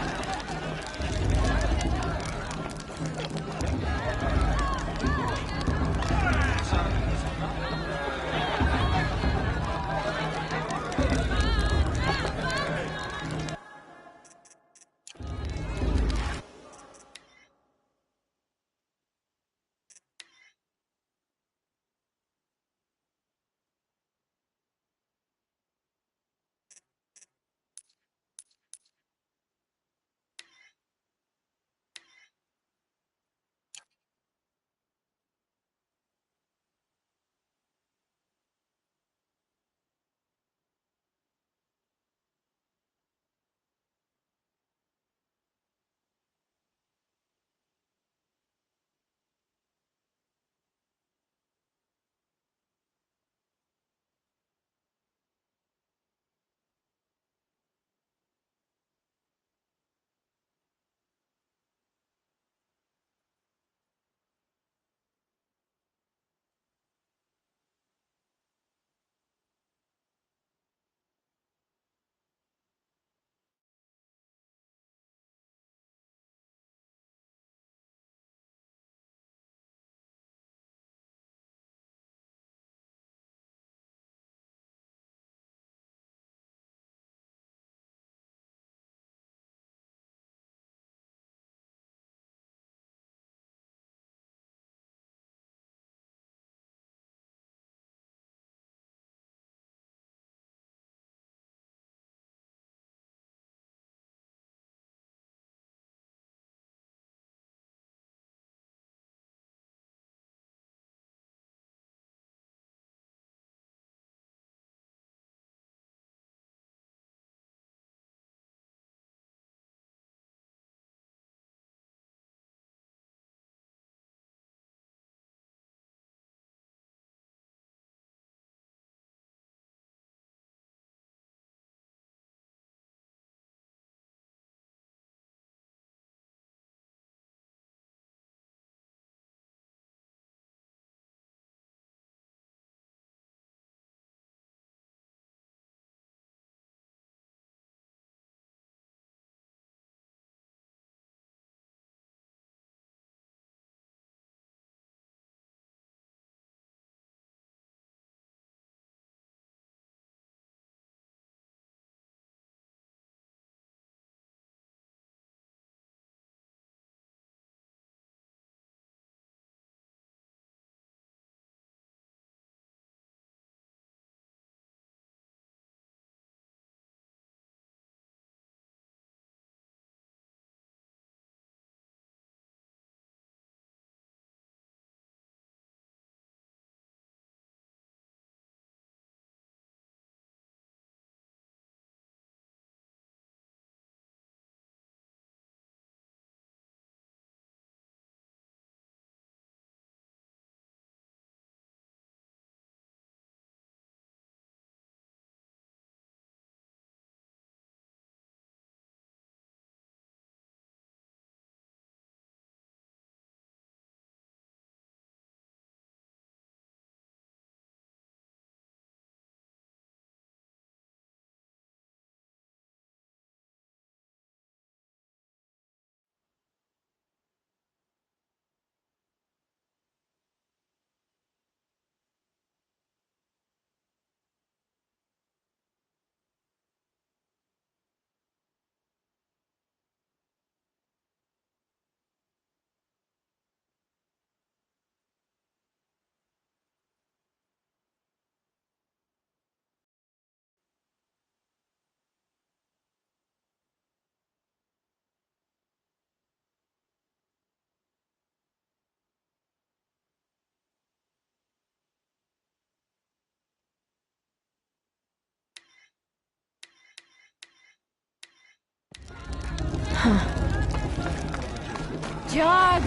Jog!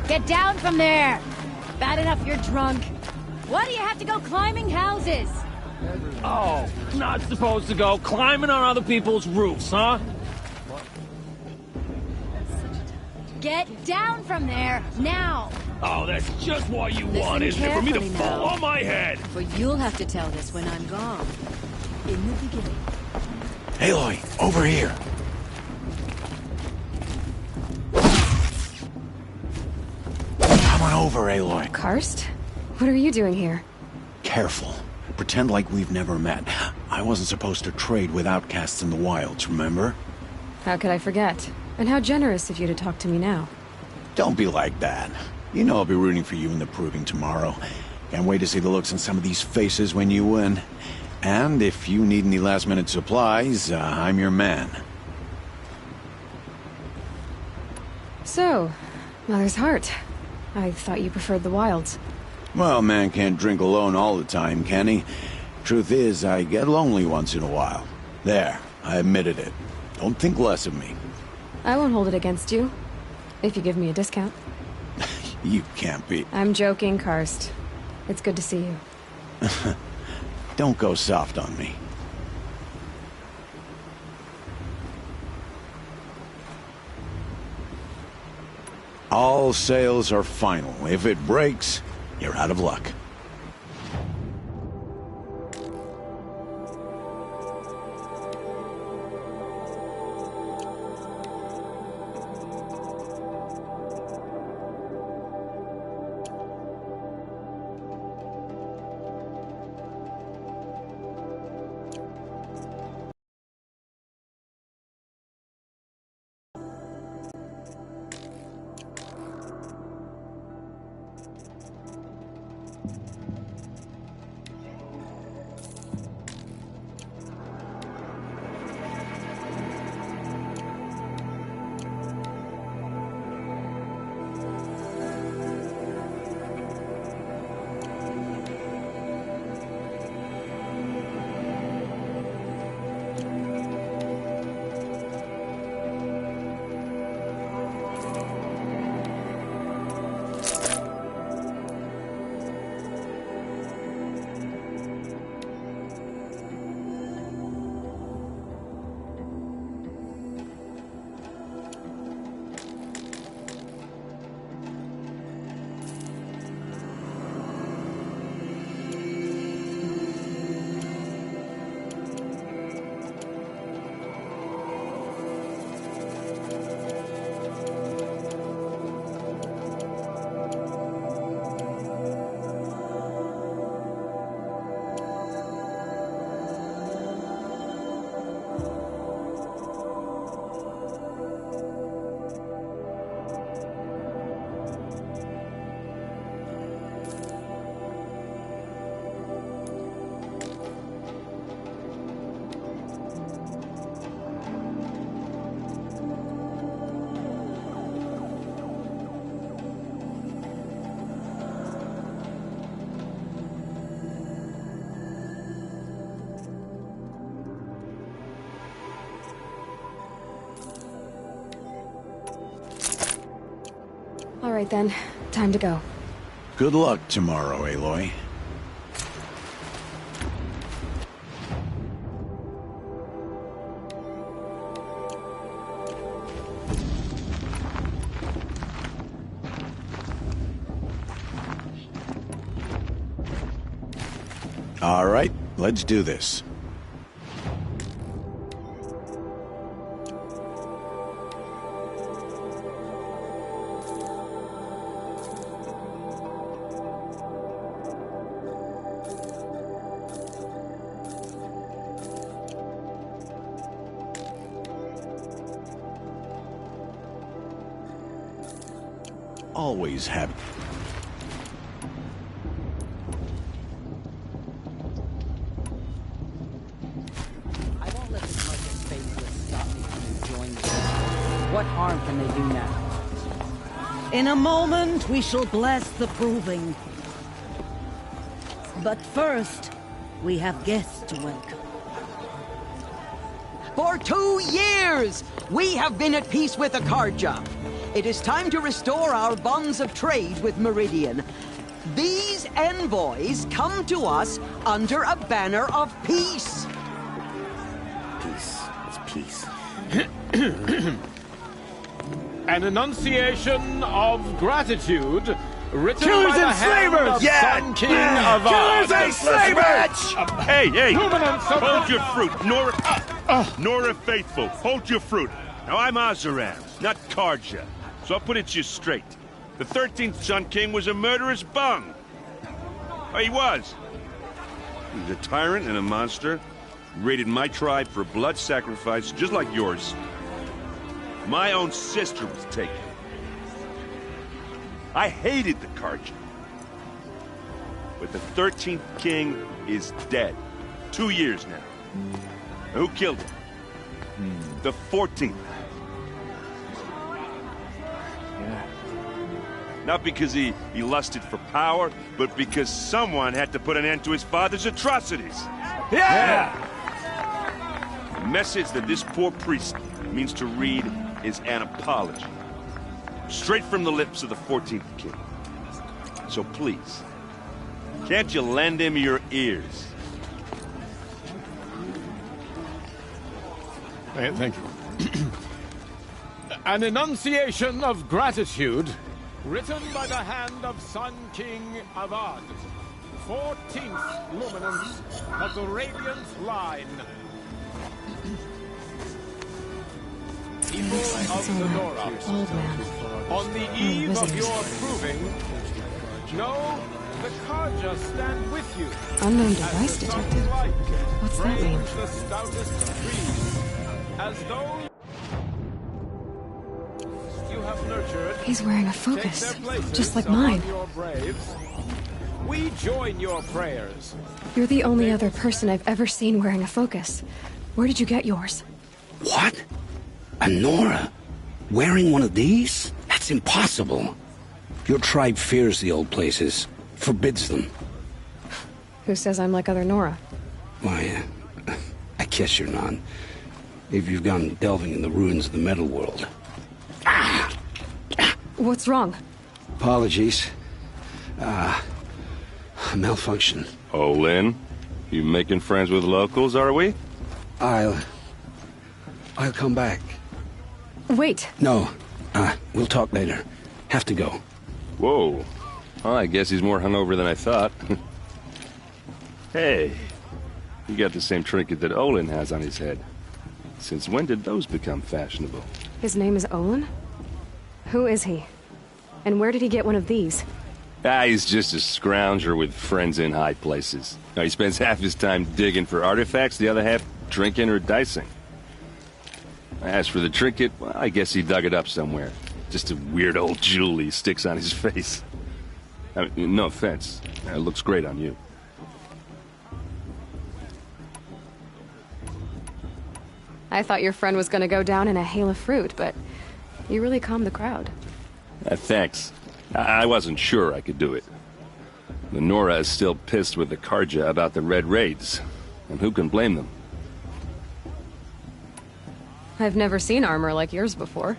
Get down from there! Bad enough you're drunk. Why do you have to go climbing houses? Oh, not supposed to go climbing on other people's roofs, huh? Get down from there, now! Oh, that's just what you Listen want, isn't it? For me to carefully fall now. on my head! For you'll have to tell this when I'm gone. In the beginning. Aloy, over here. Come on over, Aloy. Karst? What are you doing here? Careful. Pretend like we've never met. I wasn't supposed to trade with outcasts in the wilds, remember? How could I forget? And how generous of you to talk to me now. Don't be like that. You know I'll be rooting for you in the proving tomorrow. Can't wait to see the looks on some of these faces when you win. And if you need any last-minute supplies, I'm your man. So, Mother's Heart. I thought you preferred the wilds. Well, man can't drink alone all the time, can he? Truth is, I get lonely once in a while. There, I admitted it. Don't think less of me. I won't hold it against you. If you give me a discount. You can't be. I'm joking, Karst. It's good to see you. Don't go soft on me. All sales are final. If it breaks, you're out of luck. All right then, time to go. Good luck tomorrow, Aloy. All right, let's do this. Always happy. I won't let this Marcus faithless stop me from enjoying the festival. What harm can they do now? In a moment, we shall bless the proving. But first, we have guests to welcome. For 2 years, we have been at peace with the Carja. It is time to restore our bonds of trade with Meridian. These envoys come to us under a banner of peace. Peace. It's peace. An enunciation of gratitude written Killers by the and hand slavers! of Yeah! Sun King of Ard. Killers and slavers! Hey, hey! Luminance of Hold your fruit, Nora Faithful. Hold your fruit. Now, I'm Azaran, not Carja, so I'll put it to you straight. The 13th Sun King was a murderous bung. Oh, he was. He was a tyrant and a monster. He raided my tribe for blood sacrifice, just like yours. My own sister was taken. I hated the Carja. But the 13th king is dead. 2 years now. Who killed him? The 14th. Yeah. Not because he lusted for power, but because someone had to put an end to his father's atrocities. Yeah! The message that this poor priest means to read is an apology. Straight from the lips of the 14th king. So please, can't you lend him your ears? Thank you. An enunciation of gratitude written by the hand of Sun King of Ard, 14th luminance of the Radiant Line. People of Sonora, Old man. on the eve of your proving, know the Carja stand with you. Unknown device detected. What's that mean? The stoutest trees, as though you have nurtured. He's wearing a focus, just like mine. Your braves. We join your prayers. You're the only other person I've ever seen wearing a focus. Where did you get yours? What? A Nora? Wearing one of these? That's impossible. Your tribe fears the old places, forbids them. Who says I'm like other Nora? Why, I guess you're not. If you've gone delving in the ruins of the metal world. What's wrong? Apologies. Malfunction. Oh, Lynn, you making friends with locals, are we? I'll come back. Wait. No. We'll talk later. Have to go. Whoa. Well, I guess he's more hungover than I thought. Hey, you got the same trinket that Olin has on his head. Since when did those become fashionable? His name is Olin? Who is he? And where did he get one of these? He's just a scrounger with friends in high places. Now, he spends half his time digging for artifacts, the other half drinking or dicing. As for the trinket, well, I guess he dug it up somewhere. Just a weird old jewel he sticks on his face. I mean, no offense. It looks great on you. I thought your friend was gonna go down in a hail of fruit, but you really calmed the crowd. Thanks. I wasn't sure I could do it. The Nora is still pissed with the Carja about the Red Raids, and who can blame them? I've never seen armor like yours before.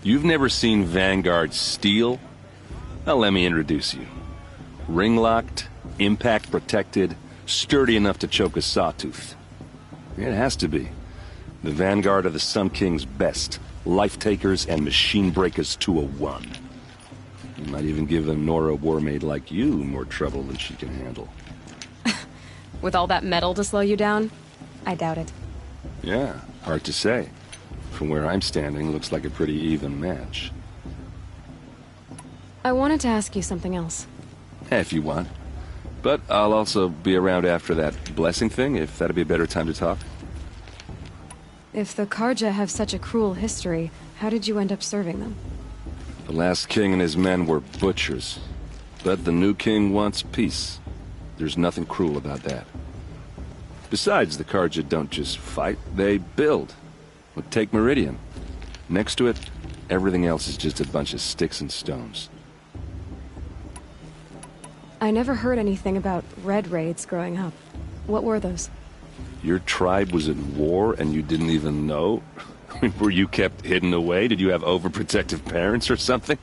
You've never seen Vanguard steel? Well, let me introduce you. Ring-locked, impact-protected, sturdy enough to choke a sawtooth. It has to be. The Vanguard of the Sun King's best. Life-takers and machine-breakers to a one. You might even give a Nora warmaid like you more trouble than she can handle. With all that metal to slow you down? I doubt it. Yeah, hard to say. From where I'm standing, looks like a pretty even match. I wanted to ask you something else. If you want. But I'll also be around after that blessing thing, if that'd be a better time to talk. If the Carja have such a cruel history, how did you end up serving them? The last king and his men were butchers. But the new king wants peace. There's nothing cruel about that. Besides, the Carja don't just fight, they build. Well, take Meridian. Next to it, everything else is just a bunch of sticks and stones. I never heard anything about Red Raids growing up. What were those? Your tribe was in war and you didn't even know? I mean, were you kept hidden away? Did you have overprotective parents or something?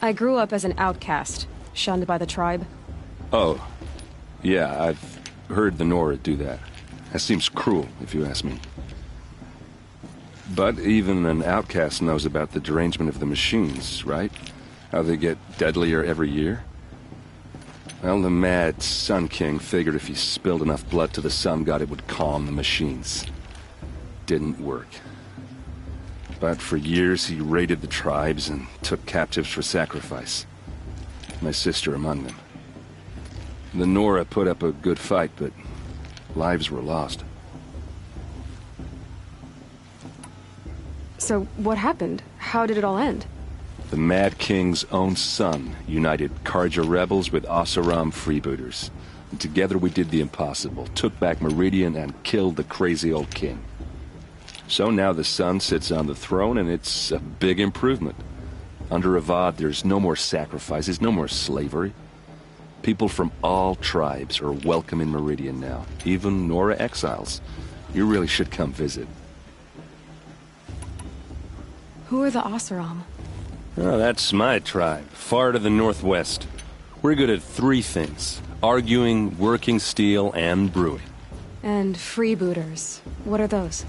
I grew up as an outcast, shunned by the tribe. Oh, yeah, I've heard the Nora do that. That seems cruel, if you ask me. But even an outcast knows about the derangement of the machines, right? How they get deadlier every year? Well, the mad Sun King figured if he spilled enough blood to the Sun God, it would calm the machines. Didn't work. But for years he raided the tribes and took captives for sacrifice. My sister among them. The Nora put up a good fight, but lives were lost. So, what happened? How did it all end? The Mad King's own son united Carja rebels with Oseram freebooters. And together we did the impossible, took back Meridian and killed the crazy old king. So now the son sits on the throne and it's a big improvement. Under Avad there's no more sacrifices, no more slavery. People from all tribes are welcome in Meridian now, even Nora exiles. You really should come visit. Who are the Oseram? Oh, that's my tribe, far to the northwest. We're good at 3 things: arguing, working steel, and brewing. And freebooters. What are those?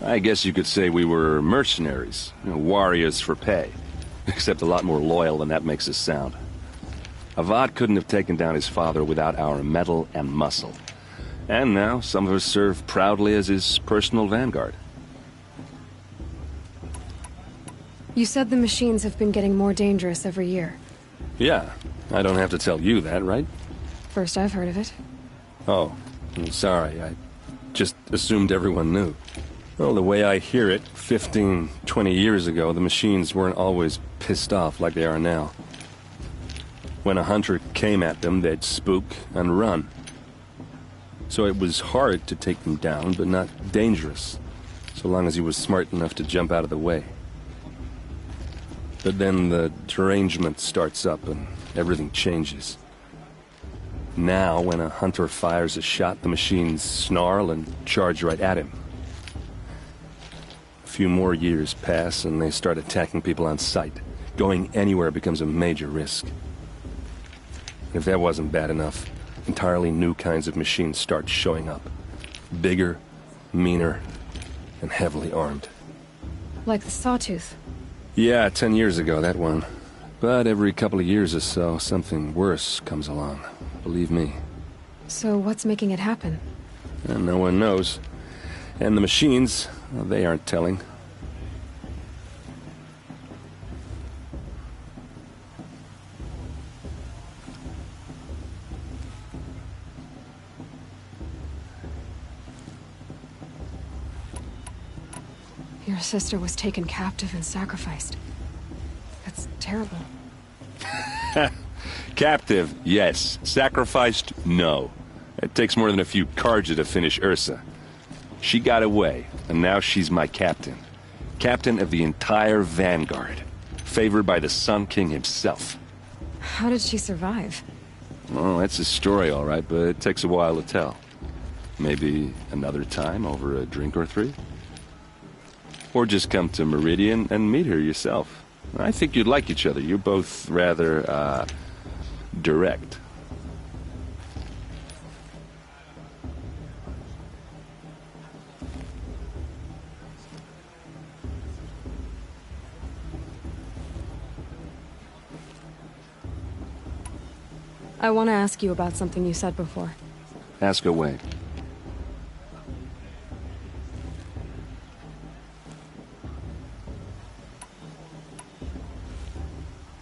I guess you could say we were mercenaries, warriors for pay. Except a lot more loyal than that makes us sound. Avad couldn't have taken down his father without our metal and muscle. And now some of us serve proudly as his personal vanguard. You said the machines have been getting more dangerous every year. Yeah, I don't have to tell you that, right? First I've heard of it. Oh, I'm sorry. I just assumed everyone knew. Well, the way I hear it, 15, 20 years ago, the machines weren't always pissed off like they are now. When a hunter came at them, they'd spook and run. So it was hard to take them down, but not dangerous, so long as he was smart enough to jump out of the way. But then the derangement starts up and everything changes. Now, when a hunter fires a shot, the machines snarl and charge right at him. A few more years pass and they start attacking people on sight. Going anywhere becomes a major risk. If that wasn't bad enough, entirely new kinds of machines start showing up. Bigger, meaner, and heavily armed. Like the Sawtooth. Yeah, 10 years ago, that one. But every couple of years or so, something worse comes along. Believe me. So what's making it happen? And no one knows. And the machines, well, they aren't telling. Your sister was taken captive and sacrificed. That's terrible. Captive, yes. Sacrificed, no. It takes more than a few Carja to finish Ursa. She got away, and now she's my captain. Captain of the entire Vanguard. Favored by the Sun King himself. How did she survive? Well, that's a story, all right, but it takes a while to tell. Maybe another time over a drink or 3? Or just come to Meridian and meet her yourself. I think you'd like each other. You're both rather, direct. I want to ask you about something you said before. Ask away.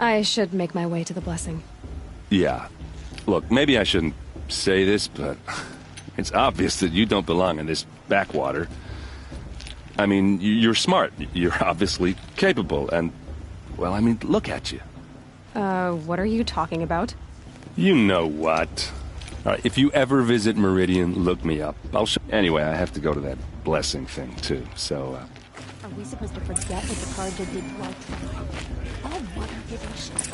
I should make my way to the blessing. Yeah. Look, maybe I shouldn't say this, but it's obvious that you don't belong in this backwater. I mean, you're smart. You're obviously capable, and, well, I mean, look at you. What are you talking about? You know what. All right, if you ever visit Meridian, look me up. I'll show... Anyway, I have to go to that blessing thing, too, so, Are we supposed to forget what the card did like? Oh, mother giving shit.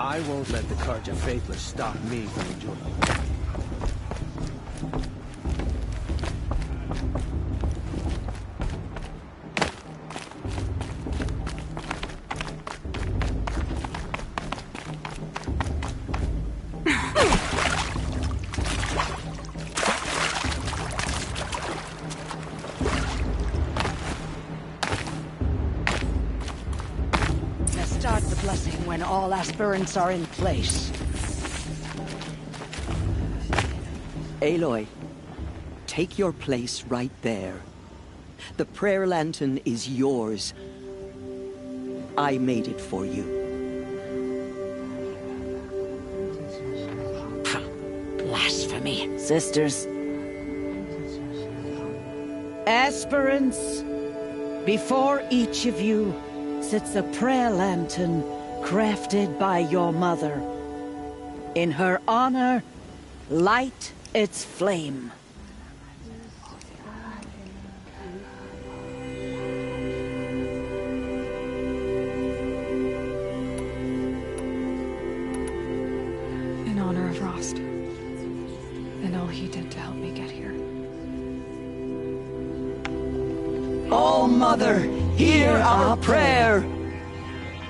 I won't let the Carja Faithless stop me from enjoying it. Start the blessing when all aspirants are in place. Aloy, take your place right there. The prayer lantern is yours. I made it for you. Blasphemy. Sisters. Aspirants, before each of you sits a prayer lantern crafted by your mother. In her honor, light its flame. In honor of Rost. And all he did to help me get here. Oh, Mother, hear our prayer.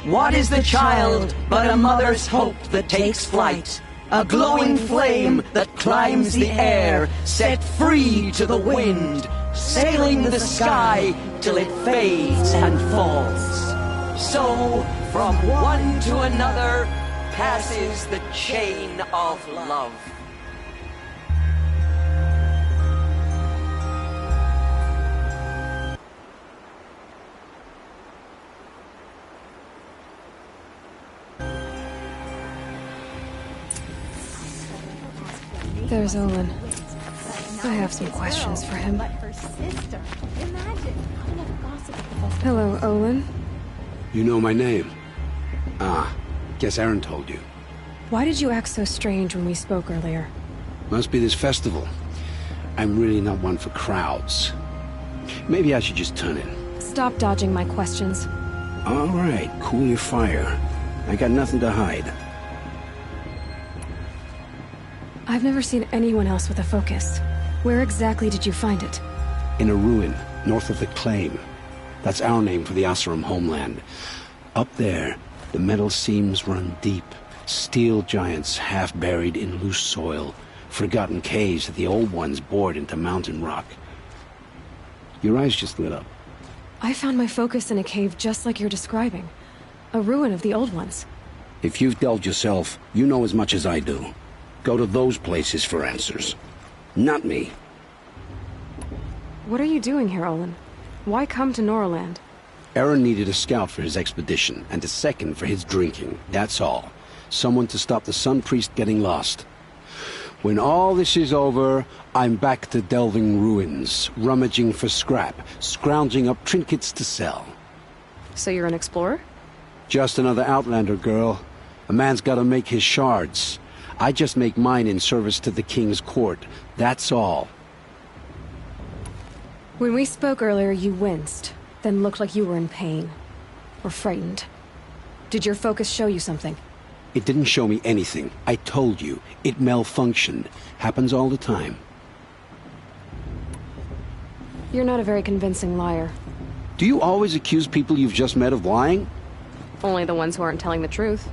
What is the child but a mother's hope that takes flight? A glowing flame that climbs the air, set free to the wind, sailing the sky till it fades and falls. So, from one to another, passes the chain of love. There's Olin. I have some questions for him. Hello, Olin. You know my name? Ah, guess Aaron told you. Why did you act so strange when we spoke earlier? Must be this festival. I'm really not one for crowds. Maybe I should just turn in. Stop dodging my questions. All right, cool your fire. I got nothing to hide. I've never seen anyone else with a focus. Where exactly did you find it? In a ruin, north of the Claim. That's our name for the Oseram homeland. Up there, the metal seams run deep. Steel giants half buried in loose soil. Forgotten caves that the old ones bored into mountain rock. Your eyes just lit up. I found my focus in a cave just like you're describing. A ruin of the old ones. If you've delved yourself, you know as much as I do. Go to those places for answers. Not me. What are you doing here, Olin? Why come to Noraland? Aaron needed a scout for his expedition, and a second for his drinking. That's all. Someone to stop the Sun Priest getting lost. When all this is over, I'm back to delving ruins, rummaging for scrap, scrounging up trinkets to sell. So you're an explorer? Just another Outlander, girl. A man's gotta make his shards. I just make mine in service to the King's court. That's all. When we spoke earlier, you winced, then looked like you were in pain. Or frightened. Did your focus show you something? It didn't show me anything. I told you. It malfunctioned. Happens all the time. You're not a very convincing liar. Do you always accuse people you've just met of lying? Only the ones who aren't telling the truth.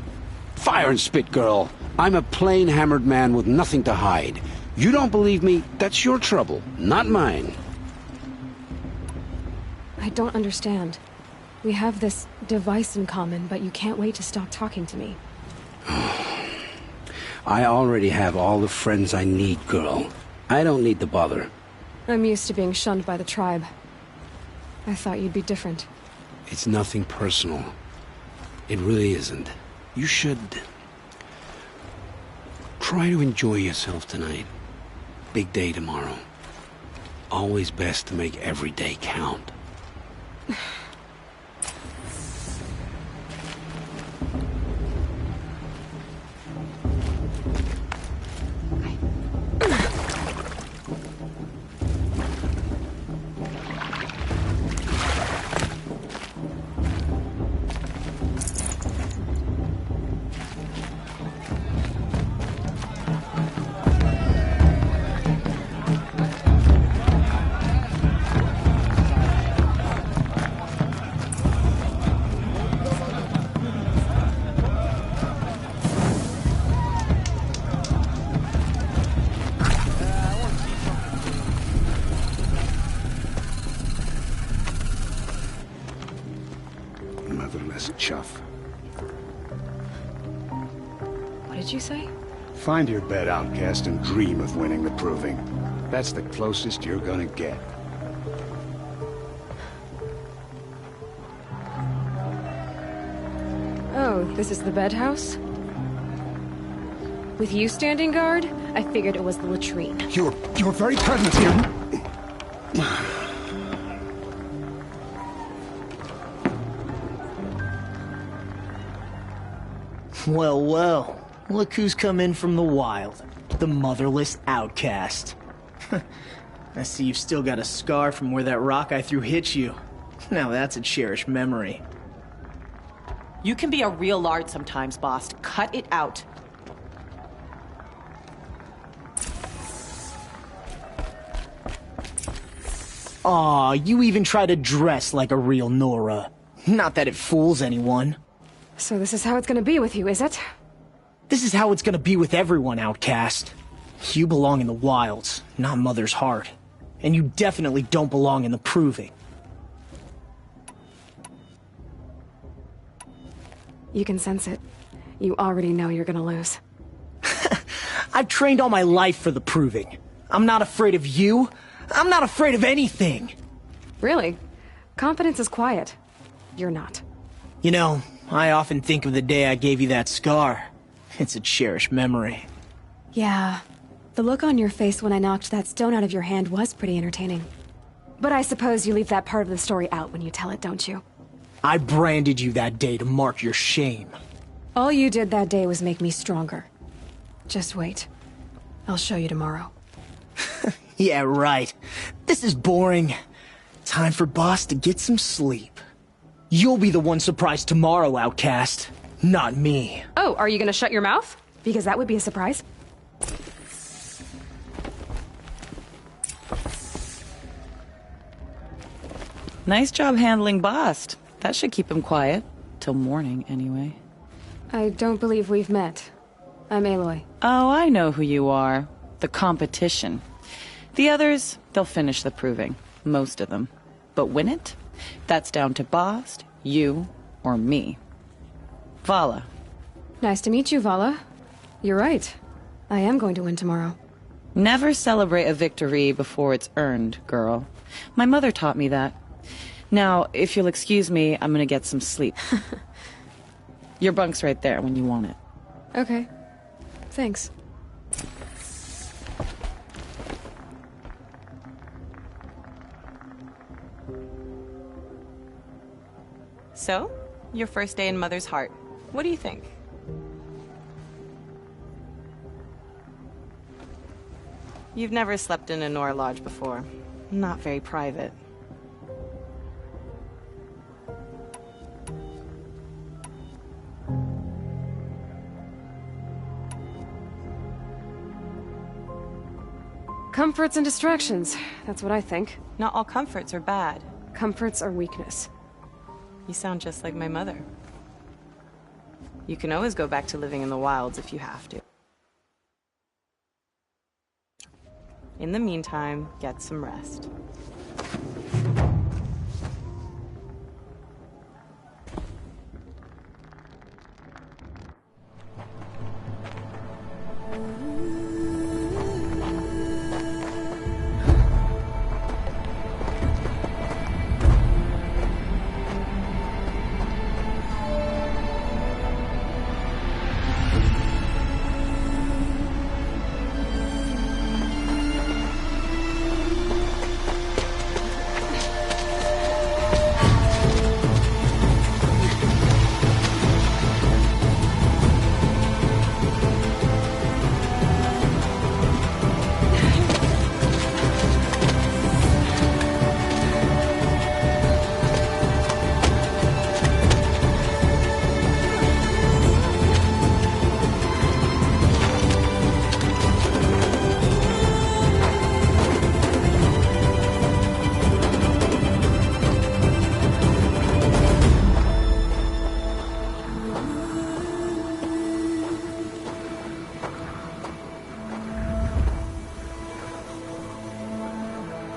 Fire and spit, girl. I'm a plain hammered man with nothing to hide. You don't believe me, that's your trouble, not mine. I don't understand. We have this device in common, but you can't wait to stop talking to me. I already have all the friends I need, girl. I don't need the bother. I'm used to being shunned by the tribe. I thought you'd be different. It's nothing personal. It really isn't. You should try to enjoy yourself tonight. Big day tomorrow. Always best to make every day count. chuff. What did you say? Find your bed, outcast, and dream of winning the proving. That's the closest you're gonna get. Oh, this is the bed house? With you standing guard, I figured it was the latrine. Your very presence here... Well, well. Look who's come in from the wild. The motherless outcast. I see you've still got a scar from where that rock I threw hit you. Now that's a cherished memory. You can be a real lard sometimes, boss. Cut it out. Aw, you even try to dress like a real Nora. Not that it fools anyone. So this is how it's gonna be with you, is it? This is how it's gonna be with everyone, outcast. You belong in the wilds, not Mother's heart. And you definitely don't belong in the proving. You can sense it. You already know you're gonna lose. I've trained all my life for the proving. I'm not afraid of you. I'm not afraid of anything. Really? Confidence is quiet. You're not. You know, I often think of the day I gave you that scar. It's a cherished memory. Yeah. The look on your face when I knocked that stone out of your hand was pretty entertaining. But I suppose you leave that part of the story out when you tell it, don't you? I branded you that day to mark your shame. All you did that day was make me stronger. Just wait. I'll show you tomorrow. Yeah, right. This is boring. Time for Boss to get some sleep. You'll be the one surprised tomorrow, outcast. Not me. Oh, are you gonna shut your mouth? Because that would be a surprise. Nice job handling Bast. That should keep him quiet. Till morning, anyway. I don't believe we've met. I'm Aloy. Oh, I know who you are. The competition. The others, they'll finish the proving. Most of them. But win it? That's down to Bast, you, or me. Vala. Nice to meet you, Vala. You're right. I am going to win tomorrow. Never celebrate a victory before it's earned, girl. My mother taught me that. Now, if you'll excuse me, I'm gonna get some sleep. Your bunk's right there when you want it. Okay. Thanks. So, your first day in Mother's heart. What do you think? You've never slept in a Nora lodge before. Not very private. Comforts and distractions. That's what I think. Not all comforts are bad. Comforts are weakness. You sound just like my mother. You can always go back to living in the wilds if you have to. In the meantime, get some rest.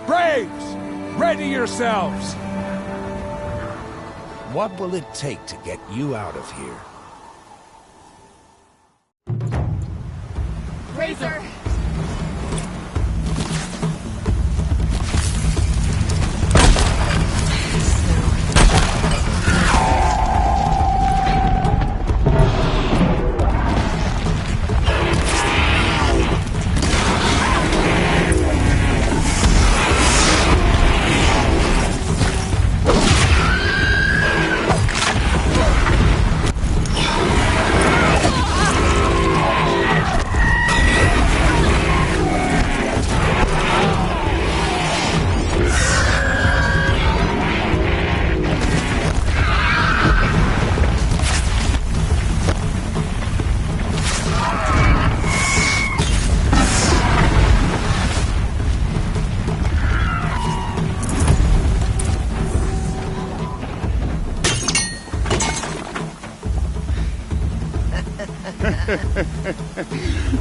Braves, ready yourselves! What will it take to get you out of here? Razor!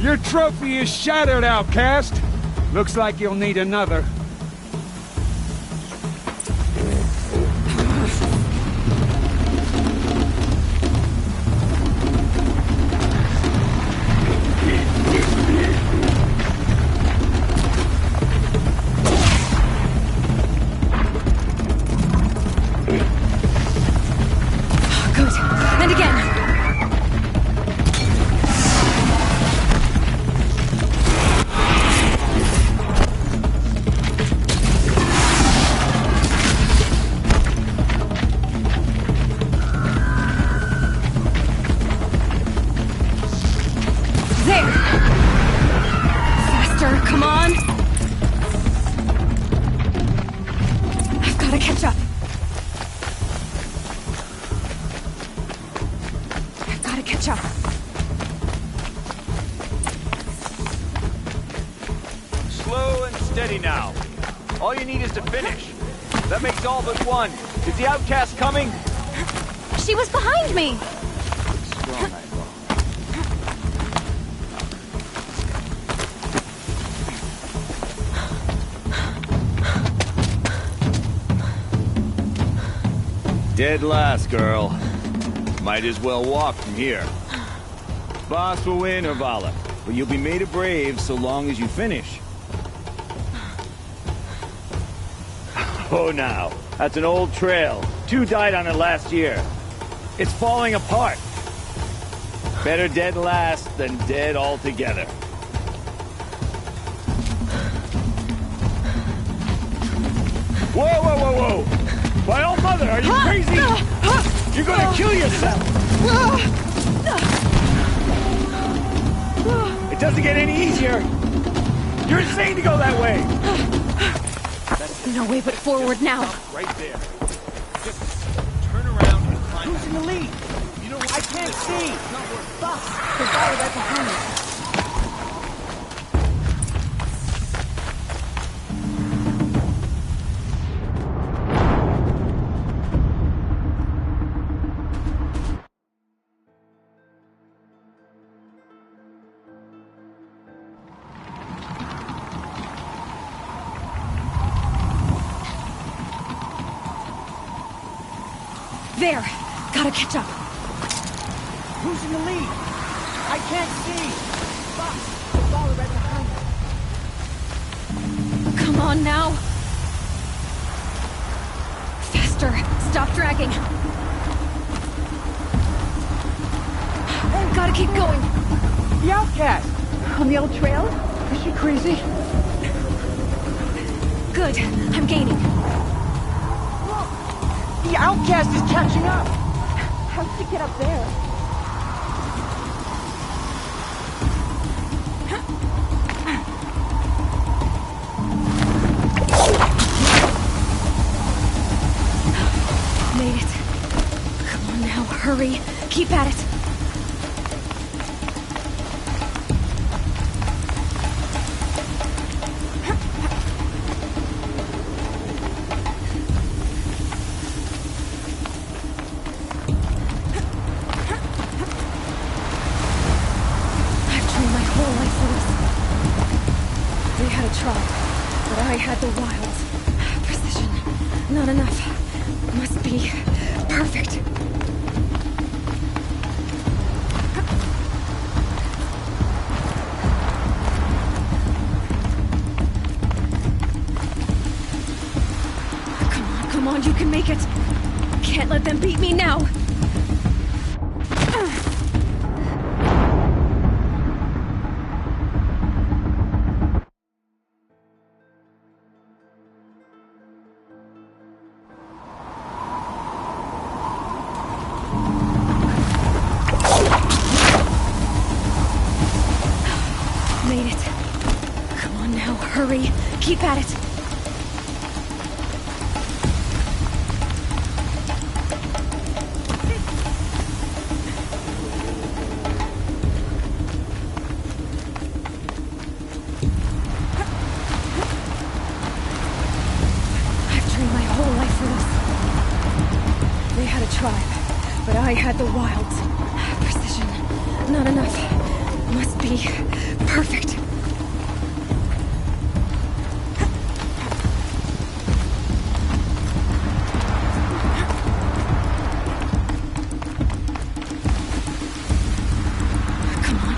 Your trophy is shattered, outcast. Looks like you'll need another. Good. And again. There! Faster, come on! I've gotta catch up. I've gotta catch up. Slow and steady now. All you need is to finish. That makes all but one. Is the outcast coming? She was behind me! Dead last, girl. Might as well walk from here. Boss will win, Urvala, but you'll be made a brave so long as you finish. Oh, now. That's an old trail. 2 died on it last year. It's falling apart. Better dead last than dead altogether. Whoa, whoa, whoa, whoa! My old mother, are you crazy? You're gonna kill yourself! It doesn't get any easier! You're insane to go that way! No way but forward now. Right there. Just turn around and climb. Who's in the lead? You know, I can't see! It's not worth it. Stop! There's fire right behind me. There! Gotta catch up. Who's in the lead? I can't see! Stop! The fire right behind me. Come on now. Faster. Stop dragging. Gotta keep going. The outcast! On the old trail? Is she crazy? Good. I'm gaining. The outcast is catching up! How'd she get up there? Made it. Come on now, hurry. Keep at it. But I had the wilds. Precision. Not enough. Must be perfect. them beat me now! Made it. Come on now, hurry. Keep at it. I've trained my whole life for this. They had a tribe, but I had the wilds. Precision. Not enough. Must be perfect.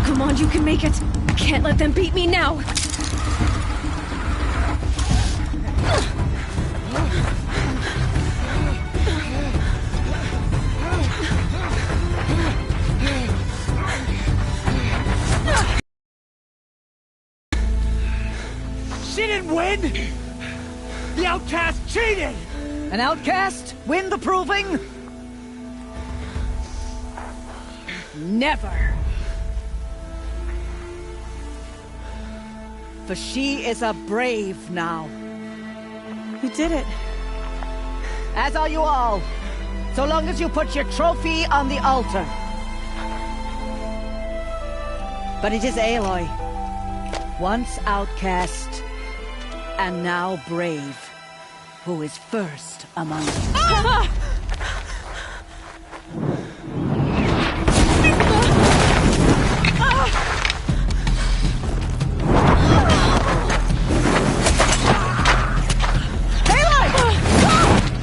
Come on, you can make it. Can't let them beat me now. She didn't win! The outcast cheated! An outcast win the proving? Never. For she is a brave now. You did it. As are you all. So long as you put your trophy on the altar. But it is Aloy, once outcast, and now brave, who is first among us.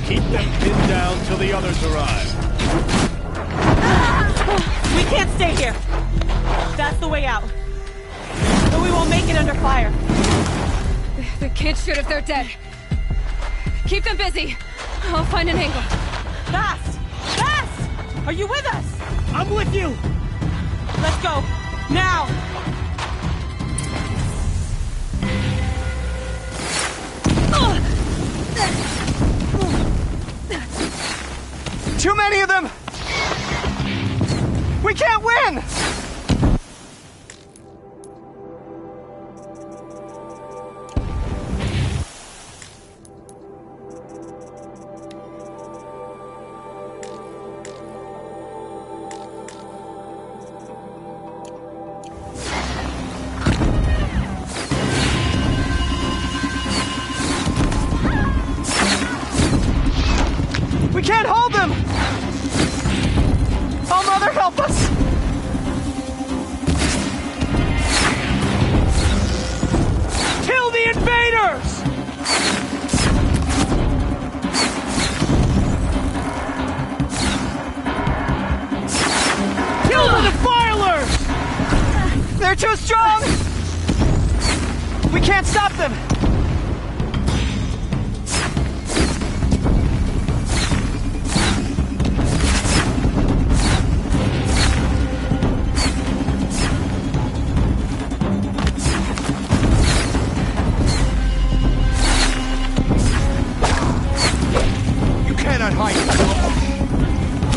Keep them pinned down till the others arrive. We can't stay here. That's the way out. But we won't make it under fire. They can't shoot if they're dead. Keep them busy. I'll find an angle. Fast! Fast! Are you with us? I'm with you! Let's go. Now! Too many of them! We can't win! We can't hold them! Oh, Mother, help us! Kill the invaders! Kill the defilers! They're too strong! We can't stop them!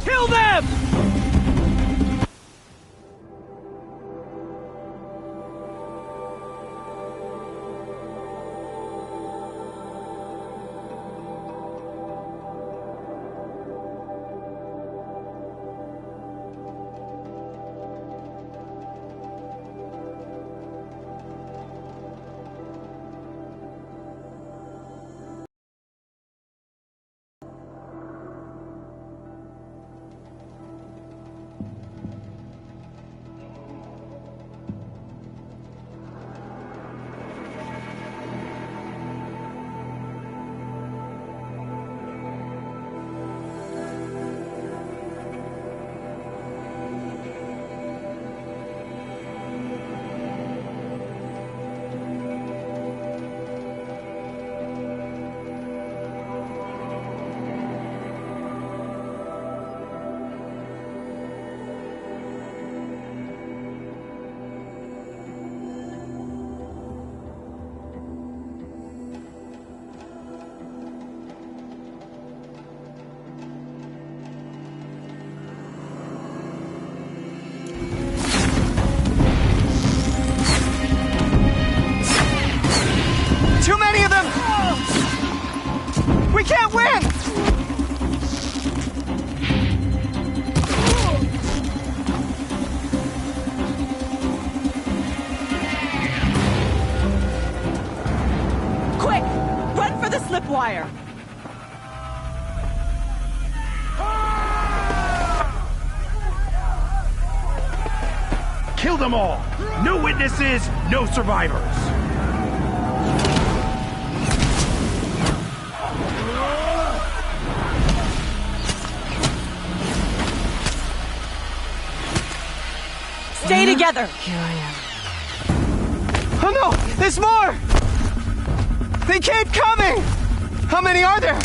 Kill them! fire. Kill them all! No witnesses, no survivors! Stay together! Here I am. Oh no! There's more! They keep coming! How many are there?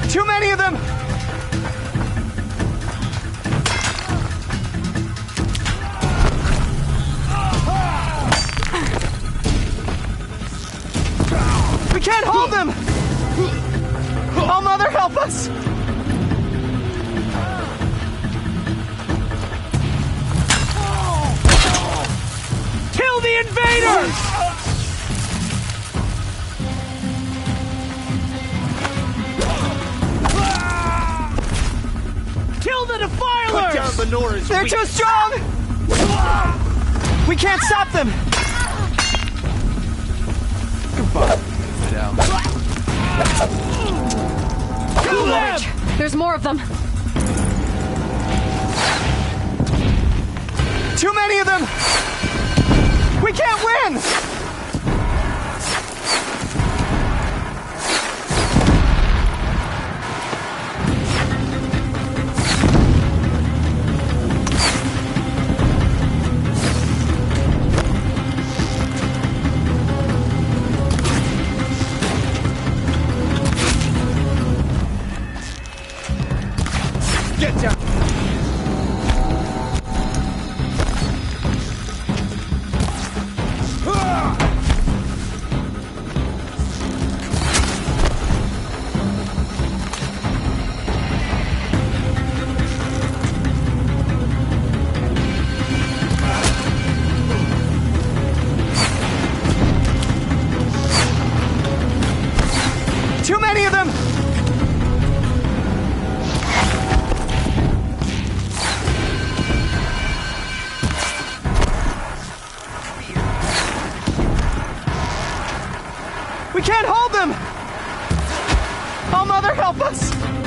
Too many of them! We can't hold them! Oh, Mother, help us! Kill the invaders! Kill the defilers! Put down Benora's They're weak. too strong! We can't stop them! Goodbye. Down. Kill them! There's more of them. Too many of them! We can't win! Get down! Too many of them! We can't hold them! Oh, Mother, help us!